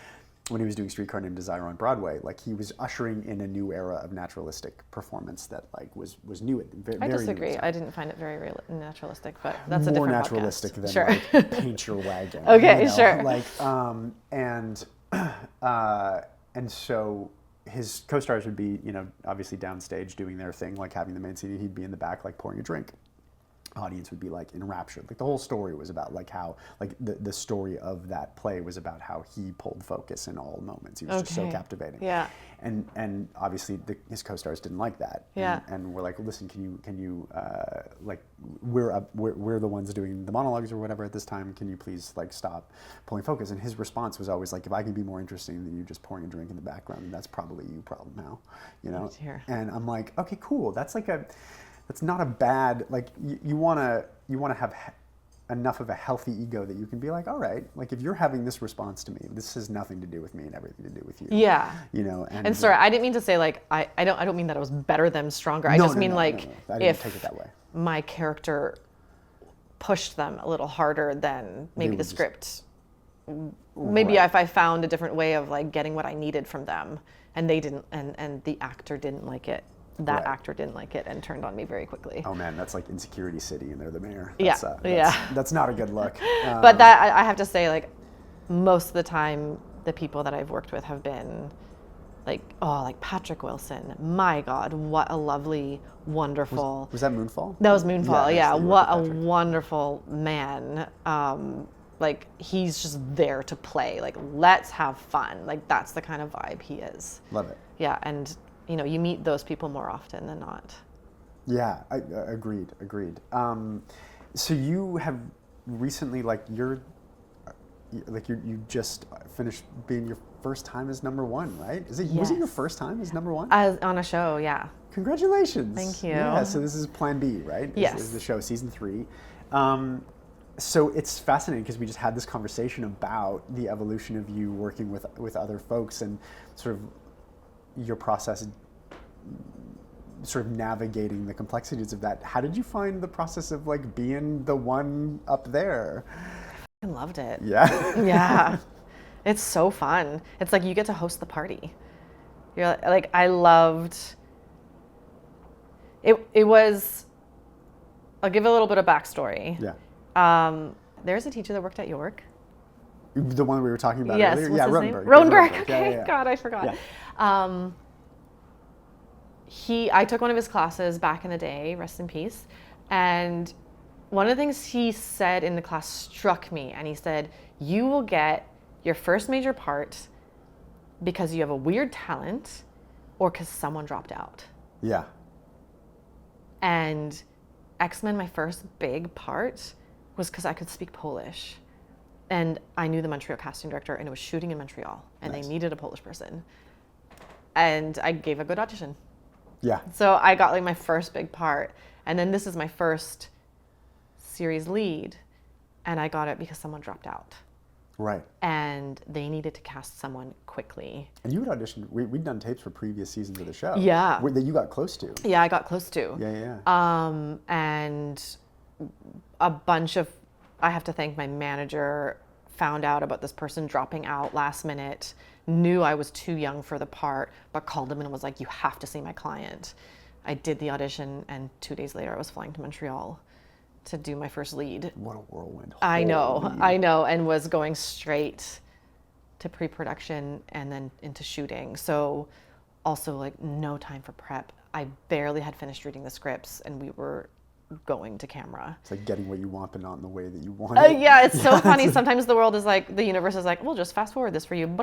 when he was doing Streetcar Named Desire on Broadway, like he was ushering in a new era of naturalistic performance that like was new. I disagree. I didn't find it very naturalistic, but that's a different more naturalistic podcast. than like paint your wagon. Okay, you know? sure. Like and so his co-stars would be, you know, obviously downstage doing their thing, like having the main scene. He'd be in the back, like pouring a drink. Audience would be like enraptured. Like the whole story was about like how, like the story of that play was about how he pulled focus in all moments. He was just so captivating. Yeah. And obviously his co-stars didn't like that. Yeah. And we're like, listen, can you like we're the ones doing the monologues or whatever at this time. Can you please like stop pulling focus? And his response was always like, if I can be more interesting than you just pouring a drink in the background, then that's probably you problem now, you know. And I'm like, okay, cool. That's not a bad, like, you want to have enough of a healthy ego that you can be like, all right, like if you're having this response to me, this has nothing to do with me and everything to do with you. Yeah. You know, and sorry, I didn't mean to say like, I don't mean that I was better than stronger. I just mean like, I didn't take it that way. My character pushed them a little harder than maybe the script. Maybe if I found a different way of like getting what I needed from them, and they didn't, and the actor didn't like it. That actor didn't like it and turned on me very quickly. Oh man, that's like Insecurity City and they're the mayor. That's not a good look. But that, I have to say, like, most of the time, the people that I've worked with have been like, oh, like Patrick Wilson. My God, what a lovely, wonderful. Was that Moonfall? That was Moonfall, yeah. What a Patrick. wonderful man. Like, he's just there to play. Like, let's have fun. Like, that's the kind of vibe he is. Love it. Yeah, and you know, you meet those people more often than not. Yeah, agreed. So you have recently, like you just finished being your first time as number one, right? Was it your first time as number one? On a show, yeah. Congratulations. Thank you. Yeah, so this is Plan B, right? Yes. This is the show, season 3. So it's fascinating because we just had this conversation about the evolution of you working with other folks and sort of your process, sort of navigating the complexities of that. How did you find the process of like being the one up there? I loved it. Yeah. Yeah. It's so fun. It's like you get to host the party. You're like, I loved it. It was, I'll give a little bit of backstory. Yeah. There's a teacher that worked at York. The one we were talking about Yes, earlier? what's Yeah, his Rodenberg. name? Rodenberg. Yeah, Okay, yeah. God, I forgot. Yeah. I took one of his classes back in the day, rest in peace, and one of the things he said in the class struck me, and he said, you will get your first major part because you have a weird talent or because someone dropped out. Yeah. And X-Men, my first big part, was because I could speak Polish. And I knew the Montreal casting director, and it was shooting in Montreal, and Nice. they needed a Polish person. And I gave a good audition. Yeah. So I got like my first big part. And then this is my first series lead, and I got it because someone dropped out. Right. And they needed to cast someone quickly. And you had auditioned, we'd done tapes for previous seasons of the show. Yeah. That you got close to. Yeah, I got close to. Yeah. And a bunch of, I have to thank my manager, found out about this person dropping out last minute, knew I was too young for the part, but called him and was like, you have to see my client. I did the audition, and 2 days later I was flying to Montreal to do my first lead. What a whirlwind. I know, Holy. and was going straight to pre-production and then into shooting. So also like no time for prep. I barely had finished reading the scripts and we were going to camera. It's like getting what you want, but not in the way that you want it. Yeah, it's so funny. Sometimes the world is like, the universe is like, we'll just fast forward this for you.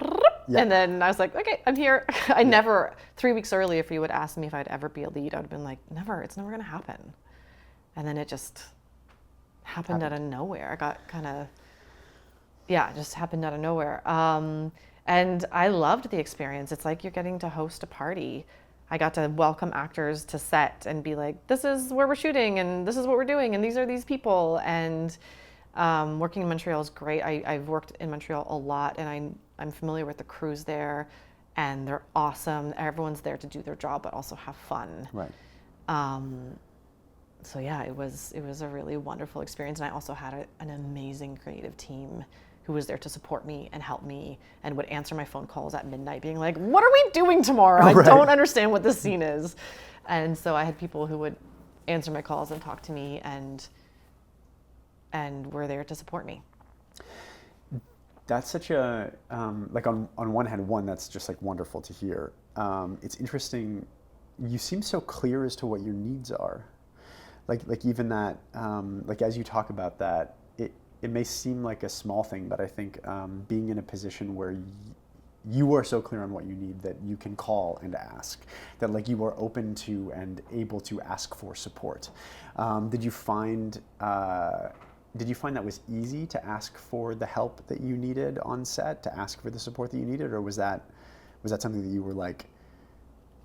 Yeah. And then I was like, okay, I'm here. I never, 3 weeks earlier, if you would ask me if I'd ever be a lead, I would have been like, never, it's never gonna happen. And then it just happened out of nowhere. I got kind of, yeah, it just happened out of nowhere. And I loved the experience. It's like you're getting to host a party. I got to welcome actors to set and be like, this is where we're shooting and this is what we're doing and these are these people. And working in Montreal is great. I've worked in Montreal a lot, and I'm familiar with the crews there, and they're awesome. Everyone's there to do their job but also have fun. Right. So yeah, it was a really wonderful experience, and I also had an amazing creative team who was there to support me and help me and would answer my phone calls at midnight being like, what are we doing tomorrow? I don't understand what this scene is. And so I had people who would answer my calls and talk to me and were there to support me. That's such a, like on one hand, that's just like wonderful to hear. It's interesting, you seem so clear as to what your needs are. Like even that, like as you talk about that, it may seem like a small thing, but I think being in a position where you are so clear on what you need that you can call and ask, that like you are open to and able to ask for support. Did you find that was easy to ask for the help that you needed on set, to ask for the support that you needed, or was that something that you were like,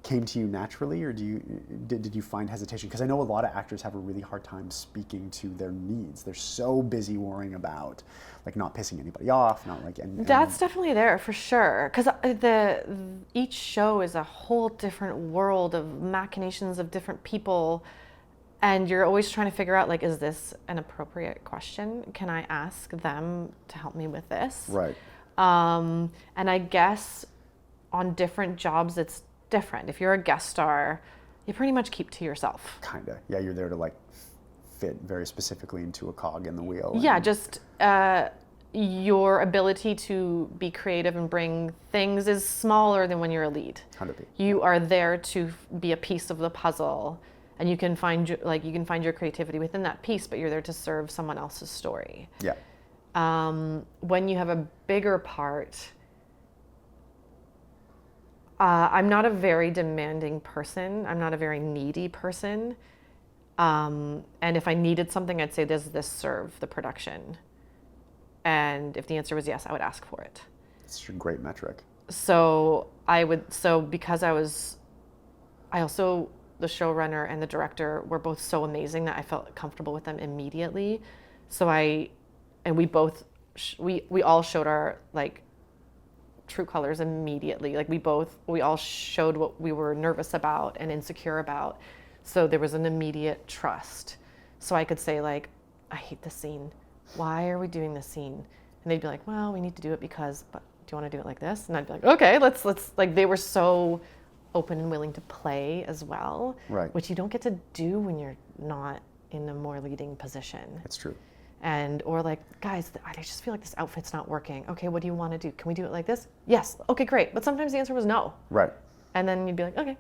came to you naturally, or did you find hesitation? Because I know a lot of actors have a really hard time speaking to their needs. They're so busy worrying about like not pissing anybody off, not like. And that's definitely there for sure, because each show is a whole different world of machinations of different people, and you're always trying to figure out like, is this an appropriate question? Can I ask them to help me with this? Right. And I guess on different jobs it's different. If you're a guest star, you pretty much keep to yourself. Kinda. Yeah, you're there to like fit very specifically into a cog in the wheel. Yeah, just your ability to be creative and bring things is smaller than when you're a lead. 100%. You are there to be a piece of the puzzle, and you can find your creativity within that piece, but you're there to serve someone else's story. Yeah. When you have a bigger part, I'm not a very demanding person. I'm not a very needy person. And if I needed something, I'd say, does this serve the production? And if the answer was yes, I would ask for it. It's a great metric. So because I also, the showrunner and the director were both so amazing that I felt comfortable with them immediately. So we all showed our like true colors immediately. Like we all showed what we were nervous about and insecure about. So there was an immediate trust. So I could say like, I hate this scene. Why are we doing this scene? And they'd be like, well, we need to do it because, but do you want to do it like this? And I'd be like, okay, let's like, they were so open and willing to play as well. Right. Which you don't get to do when you're not in a more leading position. That's true. Or like, guys, I just feel like this outfit's not working. Okay, what do you want to do? Can we do it like this? Yes. Okay, great. But sometimes the answer was no. Right. And then you'd be like, okay.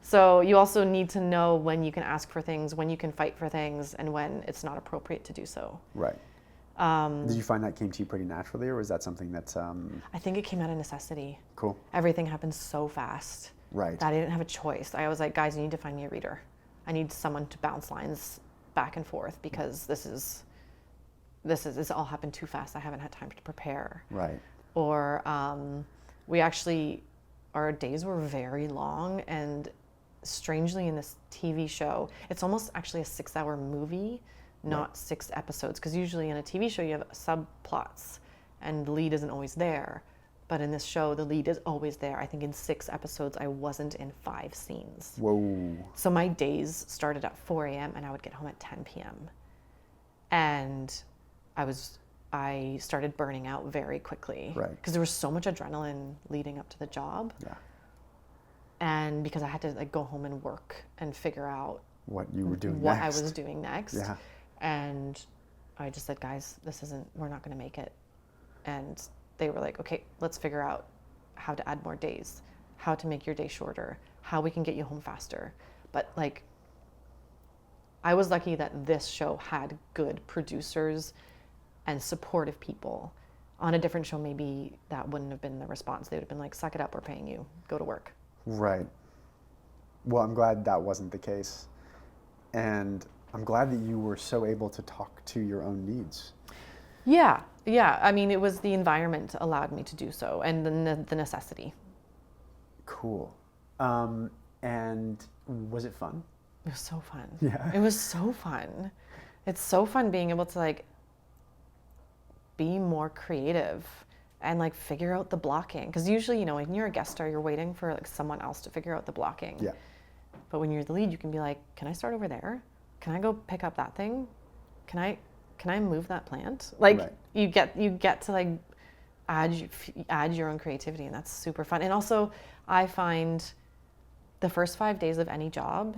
So you also need to know when you can ask for things, when you can fight for things, and when it's not appropriate to do so. Right. Did you find that came to you pretty naturally, or was that something that's... I think it came out of necessity. Cool. Everything happened so fast. Right. That I didn't have a choice. I was like, guys, you need to find me a reader. I need someone to bounce lines back and forth because this all happened too fast. I haven't had time to prepare. Right. Or our days were very long, and strangely in this TV show, it's almost actually a 6-hour movie, not 6 episodes, because usually in a TV show you have subplots and the lead isn't always there. But in this show, the lead is always there. I think in 6 episodes, I wasn't in 5 scenes. Whoa. So my days started at 4 a.m. and I would get home at 10 p.m. And I started burning out very quickly. Right. Because there was so much adrenaline leading up to the job. Yeah. And because I had to like go home and work and figure out What you were doing what next. I was doing next. Yeah. And I just said, guys, we're not going to make it. And they were like, okay, let's figure out how to add more days, how to make your day shorter, how we can get you home faster. But like, I was lucky that this show had good producers and supportive people. On a different show, maybe that wouldn't have been the response. They would have been like, suck it up, we're paying you, go to work. Right. Well, I'm glad that wasn't the case. And I'm glad that you were so able to talk to your own needs. Yeah. I mean, it was the environment allowed me to do so, and the necessity. Cool. And was it fun? It was so fun. Yeah. It was so fun. It's so fun being able to like be more creative and like figure out the blocking. Because usually, when you're a guest star, you're waiting for like someone else to figure out the blocking. Yeah. But when you're the lead, you can be like, can I start over there? Can I go pick up that thing? Can I move that plant? Like Right. you get to like add your own creativity, and that's super fun. And also, I find the first 5 days of any job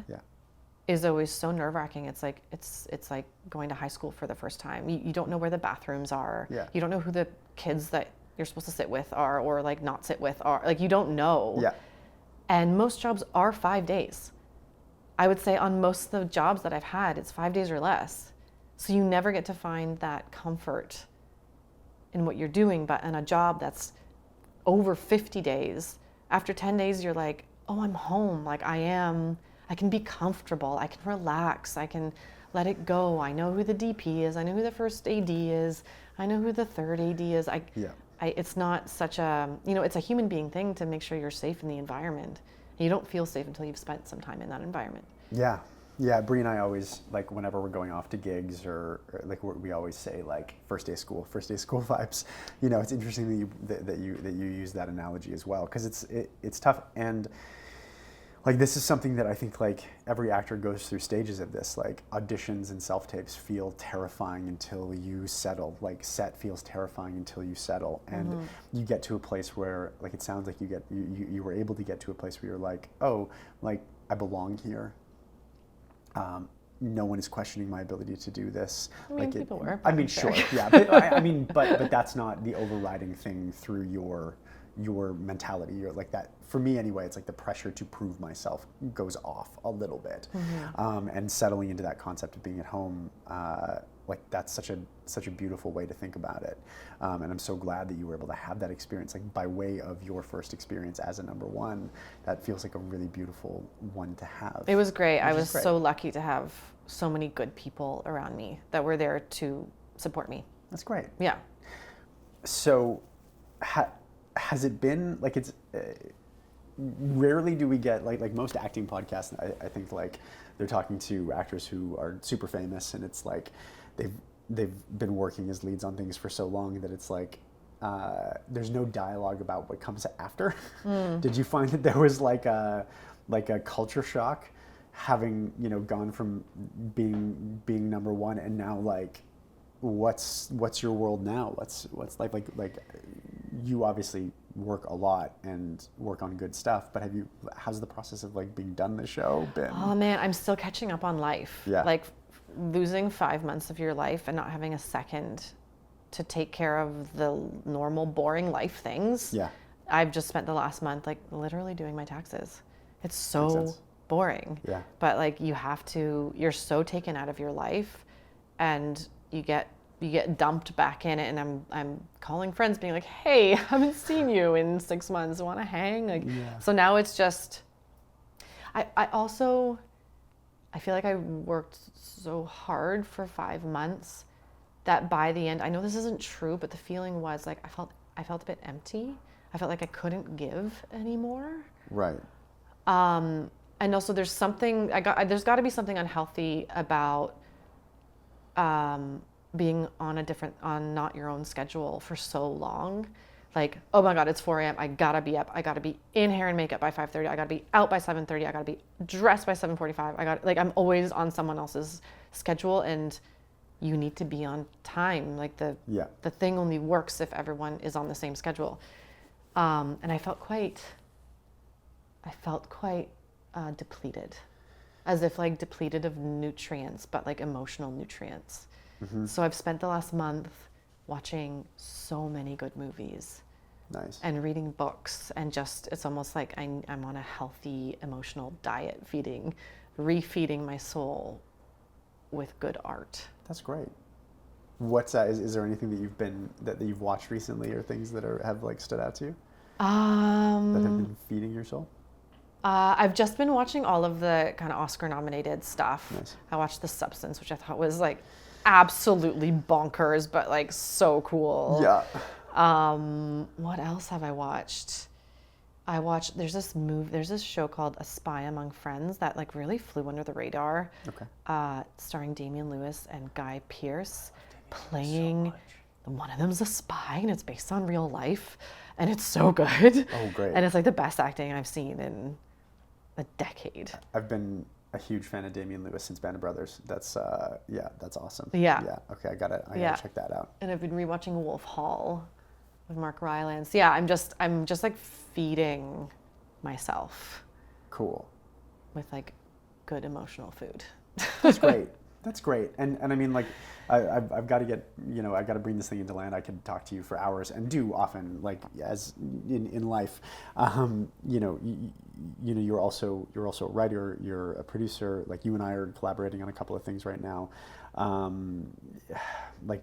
is always so nerve-wracking. It's like going to high school for the first time. You don't know where the bathrooms are. Yeah. You don't know who the kids that you're supposed to sit with are or like not sit with are. Like you don't know. Yeah. And most jobs are 5 days. I would say on most of the jobs that I've had, it's 5 days or less. So you never get to find that comfort in what you're doing. But in a job that's over 50 days, after 10 days, you're like, oh, I'm home. Like I can be comfortable. I can relax. I can let it go. I know who the DP is. I know who the first AD is. I know who the third AD is. It's not such a, it's a human being thing to make sure you're safe in the environment. You don't feel safe until you've spent some time in that environment. Yeah. Yeah, Bree and I always, like, whenever we're going off to gigs or like we always say, like, first day of school vibes. It's interesting that you use that analogy as well, because it's tough. And like, this is something that I think like every actor goes through stages of this. Like, auditions and self-tapes feel terrifying until you settle. Like, set feels terrifying until you settle, and you get to a place where, like, it sounds like you were able to get to a place where you're like, oh, like, I belong here. No one is questioning my ability to do this. I mean, people were. I mean, sure, yeah, but but that's not the overriding thing through your mentality. You're like that. For me, anyway, it's like the pressure to prove myself goes off a little bit, and settling into that concept of being at home. like that's such a beautiful way to think about it, and I'm so glad that you were able to have that experience, like by way of your first experience as a number one. That feels like a really beautiful one to have. It was great. I was great. so lucky to have so many good people around me that were there to support me. That's great. Yeah. So, has it been like it's? Rarely do we get like most acting podcasts. I think like they're talking to actors who are super famous, and it's like they've been working as leads on things for so long that it's like there's no dialogue about what comes after. Did you find that there was like a culture shock, having gone from being number one and now like what's your world now? What's like you obviously work a lot and work on good stuff, but how's the process of like being done the show been? Oh man, I'm still catching up on life. Yeah. Like losing 5 months of your life and not having a second to take care of the normal boring life things. Yeah. I've just spent the last month like literally doing my taxes. It's so Makes sense. boring. Yeah. But like you're so taken out of your life, and you get dumped back in it, and I'm calling friends being like, hey, I haven't seen you in 6 months, want to hang? Like, Yeah. So now it's just, I feel like I worked so hard for 5 months that by the end, I know this isn't true, but the feeling was like, I felt a bit empty. I felt like I couldn't give anymore. Right. And also there's got to be something unhealthy about, being on not your own schedule for so long. Like, oh my God, it's 4 a.m. I gotta be up. I gotta be in hair and makeup by 5:30. I gotta be out by 7:30. I gotta be dressed by 7:45. I'm always on someone else's schedule, and you need to be on time. Like the thing only works if everyone is on the same schedule. And I felt quite depleted, as if like depleted of nutrients, but like emotional nutrients. Mm-hmm. So I've spent the last month watching so many good movies. Nice. And reading books, and just it's almost like I'm on a healthy emotional diet, refeeding my soul with good art. That's great. What's is there anything that you've watched recently, or things that have like stood out to you? That have been feeding your soul? I've just been watching all of the kind of Oscar-nominated stuff. Nice. I watched The Substance, which I thought was like absolutely bonkers, but like so cool. Yeah. What else have I watched? There's this show called A Spy Among Friends that like really flew under the radar. Okay. Starring Damian Lewis and Guy Pearce playing. One of them's a spy, and it's based on real life, and it's so good. Oh, great. And it's like the best acting I've seen in a decade. I've been a huge fan of Damian Lewis since Band of Brothers. That's that's awesome. Yeah. Yeah. Okay, I gotta check that out. And I've been rewatching Wolf Hall with Mark Rylance. Yeah, I'm just like feeding myself. Cool. With like good emotional food. That's great. That's great. And I mean, like, I've got to get, I've got to bring this thing into land. I could talk to you for hours, and do often, like, as in life. You're also a writer. You're a producer. Like, you and I are collaborating on a couple of things right now.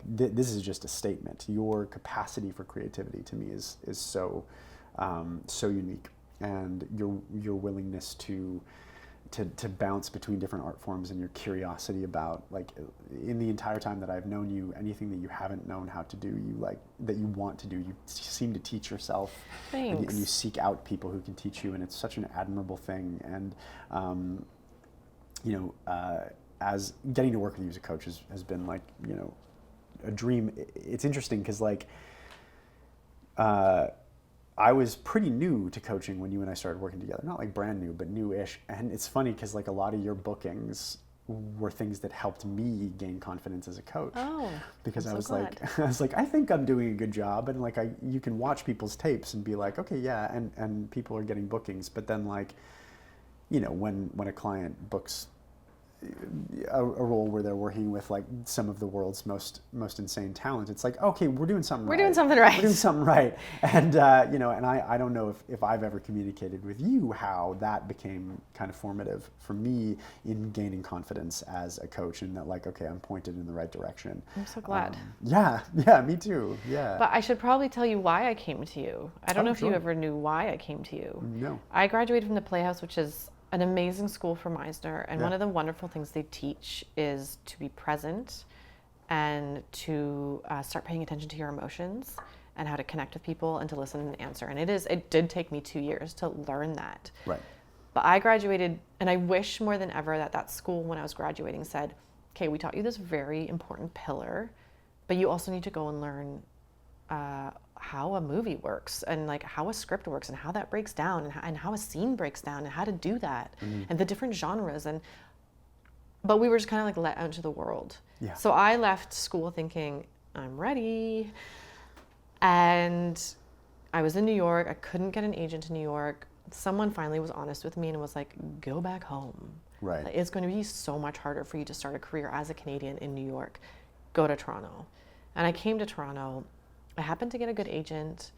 This is just a statement. Your capacity for creativity to me is so unique, and your willingness to bounce between different art forms, and your curiosity about, like, in the entire time that I've known you, anything that you haven't known how to do, that you want to do, you seem to teach yourself. Thanks. And you seek out people who can teach you, and it's such an admirable thing. And as getting to work with you as a coach has been like, a dream. It's interesting because like I was pretty new to coaching when you and I started working together. Not like brand new, but new-ish. And it's funny because like a lot of your bookings were things that helped me gain confidence as a coach. Oh, because I'm I was so glad. like, I think I'm doing a good job. And like you can watch people's tapes and be like, okay, yeah, and people are getting bookings. But then like, when a client books a role where they're working with like some of the world's most insane talent, it's like, okay, we're doing something right. We're doing something right. We're doing something right. And, you know, and I don't know if I've ever communicated with you how that became kind of formative for me in gaining confidence as a coach, and that like, okay, I'm pointed in the right direction. I'm so glad. Yeah, me too. Yeah. But I should probably tell you why I came to you. I don't know if sure. you ever knew why I came to you. No. I graduated from the Playhouse, which is an amazing school for Meisner, and Yeah. one of the wonderful things they teach is to be present and to start paying attention to your emotions and how to connect with people and to listen and answer. And it did take me 2 years to learn that. Right. But I graduated, and I wish more than ever that school, when I was graduating, said, okay, we taught you this very important pillar, but you also need to go and learn how a movie works, and like how a script works, and how that breaks down, and how a scene breaks down, and how to do that, and the different genres. But we were just kind of like let out into the world. Yeah. So I left school thinking, I'm ready. And I was in New York. I couldn't get an agent in New York. Someone finally was honest with me and was like, go back home. Right. Like, it's going to be so much harder for you to start a career as a Canadian in New York. Go to Toronto. And I came to Toronto. I happened to get a good agent,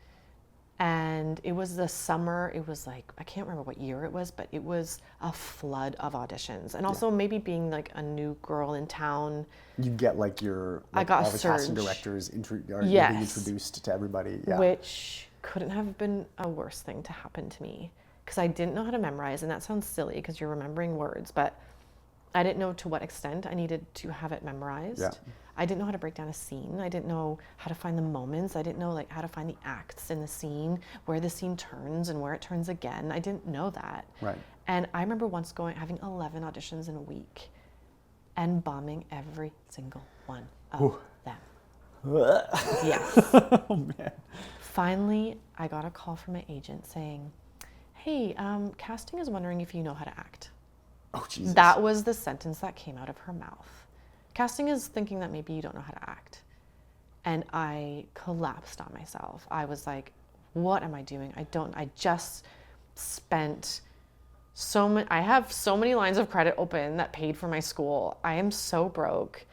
and it was the summer. It was like, I can't remember what year it was, but it was a flood of auditions. And also maybe being like a new girl in town. You get like your, like I got all a the surge. casting directors are Yes. being introduced to everybody. Yeah. Which couldn't have been a worse thing to happen to me, because I didn't know how to memorize. And that sounds silly because you're remembering words, but I didn't know to what extent I needed to have it memorized. Yeah. I didn't know how to break down a scene. I didn't know how to find the moments. I didn't know like how to find the acts in the scene, where the scene turns and where it turns again. I didn't know that. Right. And I remember once having 11 auditions in a week and bombing every single one of them. Yes. Oh man. Finally, I got a call from my agent saying, hey, casting is wondering if you know how to act. Oh, Jesus. That was the sentence that came out of her mouth. Casting is thinking that maybe you don't know how to act. And I collapsed on myself. I was like, what am I doing? I just spent I have so many lines of credit open that paid for my school. I am so broke.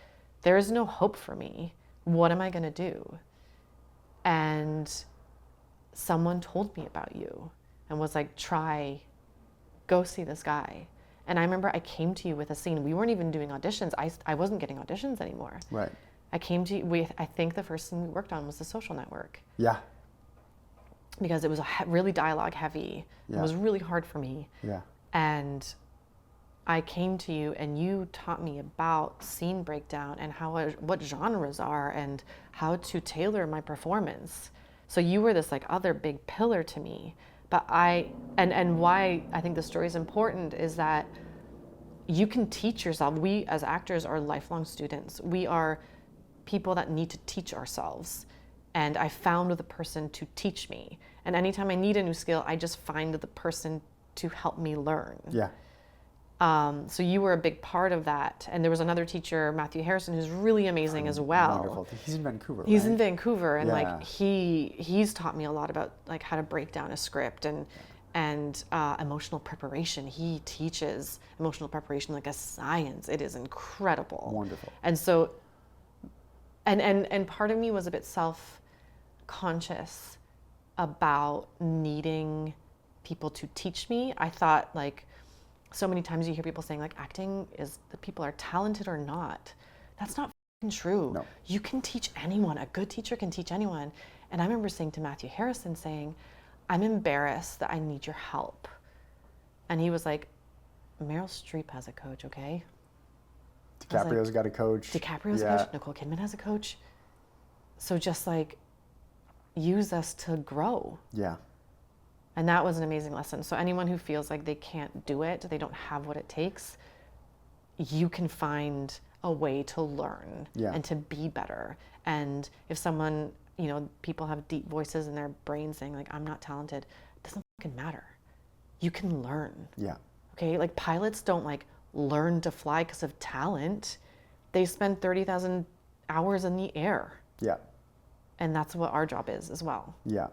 There is no hope for me. What am I going to do? And someone told me about you and was like, go see this guy. And I remember I came to you with a scene. We weren't even doing auditions. I wasn't getting auditions anymore. Right. I came to you with, I think the first thing we worked on was The Social Network. Yeah. Because it was really dialogue heavy. Yeah. It was really hard for me. Yeah. And I came to you and you taught me about scene breakdown and what genres are and how to tailor my performance. So you were this like other big pillar to me. But and why I think the story is important is that you can teach yourself. We as actors are lifelong students. We are people that need to teach ourselves. And I found the person to teach me. And anytime I need a new skill, I just find the person to help me learn. Yeah. So you were a big part of that. And there was another teacher, Matthew Harrison, who's really amazing as well. Wonderful. He's in Vancouver, He's right? in Vancouver, and Yeah. like he's taught me a lot about like how to break down a script and emotional preparation. He teaches emotional preparation like a science. It is incredible. Wonderful. And so, and part of me was a bit self-conscious about needing people to teach me. I thought like, so many times you hear people saying like acting is that people are talented or not. That's not true. No. You can teach anyone. A good teacher can teach anyone. And I remember saying to Matthew Harrison, saying, I'm embarrassed that I need your help. And he was like, Meryl Streep has a coach, okay? DiCaprio's got a coach. DiCaprio's a coach. Nicole Kidman has a coach. So just like use us to grow. Yeah. And that was an amazing lesson. So anyone who feels like they can't do it, they don't have what it takes, you can find a way to learn and to be better. And if someone, people have deep voices in their brain saying like, I'm not talented, it doesn't fucking matter. You can learn. Yeah. Okay, like pilots don't like learn to fly because of talent. They spend 30,000 hours in the air. Yeah. And that's what our job is as well. Yeah.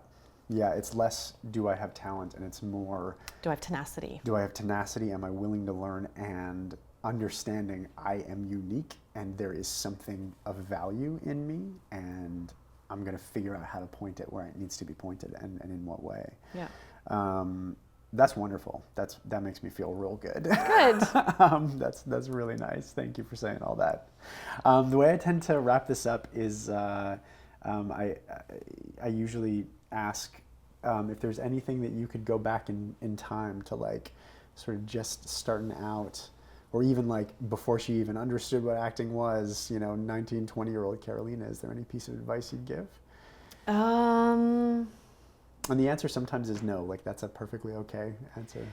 Yeah, it's less do I have talent, and it's more do I have tenacity? Do I have tenacity? Am I willing to learn? And understanding I am unique and there is something of value in me, and I'm going to figure out how to point it where it needs to be pointed, and in what way. Yeah. That's wonderful. That makes me feel real good. Good. That's really nice. Thank you for saying all that. The way I tend to wrap this up is I usually ask if there's anything that you could go back in time to, like, sort of just starting out, or even like before she even understood what acting was, 19, 20-year-old Carolina. Is there any piece of advice you'd give? And the answer sometimes is no. Like, that's a perfectly okay answer.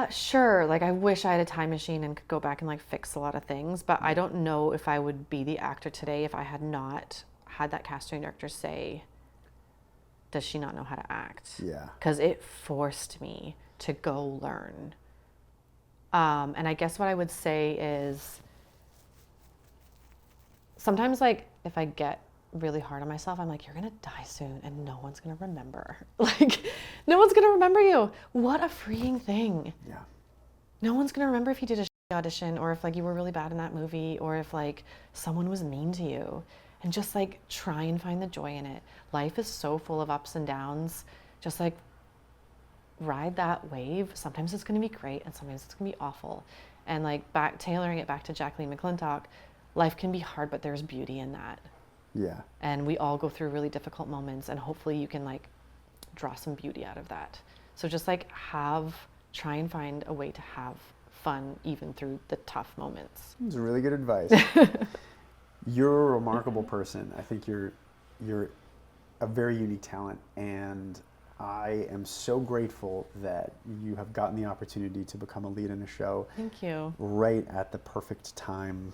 Sure. Like, I wish I had a time machine and could go back and like fix a lot of things, but I don't know if I would be the actor today if I had not had that casting director say, does she not know how to act? Yeah. Because it forced me to go learn. And I guess what I would say is sometimes, like, if I get really hard on myself, I'm like, you're gonna die soon and no one's gonna remember. Like, no one's gonna remember you. What a freeing thing. Yeah. No one's gonna remember if you did a audition, or if like you were really bad in that movie, or if like someone was mean to you. And just like try and find the joy in it. Life is so full of ups and downs. Just like ride that wave. Sometimes it's gonna be great and sometimes it's gonna be awful. And like tailoring it back to Jacqueline McClintock, life can be hard, but there's beauty in that. Yeah. And we all go through really difficult moments, and hopefully you can like draw some beauty out of that. So just like try and find a way to have fun even through the tough moments. That's really good advice. You're a remarkable person. I think you're a very unique talent, and I am so grateful that you have gotten the opportunity to become a lead in a show. Thank you. Right at the perfect time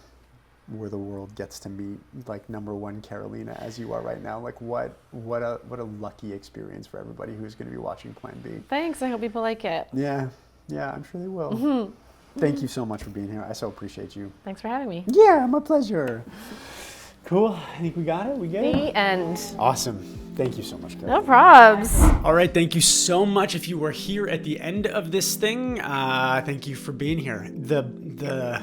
where the world gets to meet like #1 Carolina as you are right now. Like, what a lucky experience for everybody who's going to be watching Plan B. Thanks. I hope people like it. Yeah, I'm sure they will. Thank you so much for being here. I so appreciate you. Thanks for having me. Yeah, my pleasure. Cool. I think we got it. We good? The end. Awesome. Thank you so much, Carolina. No probs. All right, thank you so much. If you were here at the end of this thing, thank you for being here. The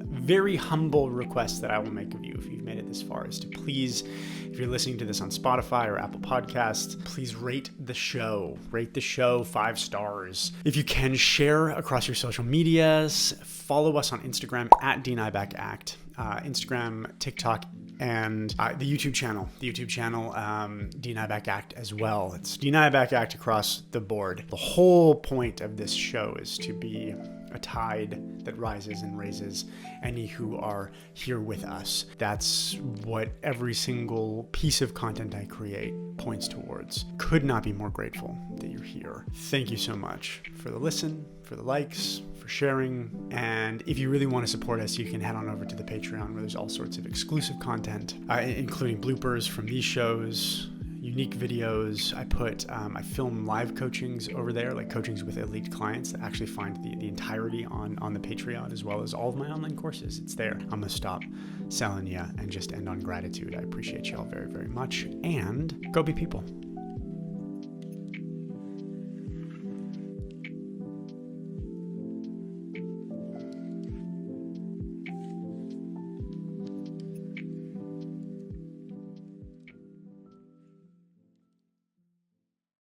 very humble request that I will make of you, if you've made it this far, is to please, if you're listening to this on Spotify or Apple Podcasts, please rate the show. Rate the show 5 stars. If you can, share across your social medias. Follow us on Instagram at Nyback, Instagram, TikTok, and the YouTube channel. Nyback as well. It's Nyback across the board. The whole point of this show is to be a tide that rises and raises any who are here with us. That's what every single piece of content I create points towards. Could not be more grateful that you're here. Thank you so much for the listen, for the likes, for sharing. And if you really want to support us, you can head on over to the Patreon, where there's all sorts of exclusive content, including bloopers from these shows, unique videos. I film live coachings over there, like coachings with elite clients that actually find the entirety on the Patreon, as well as all of my online courses. It's there. I'm gonna stop selling you and just end on gratitude. I appreciate y'all very, very much, and go be people.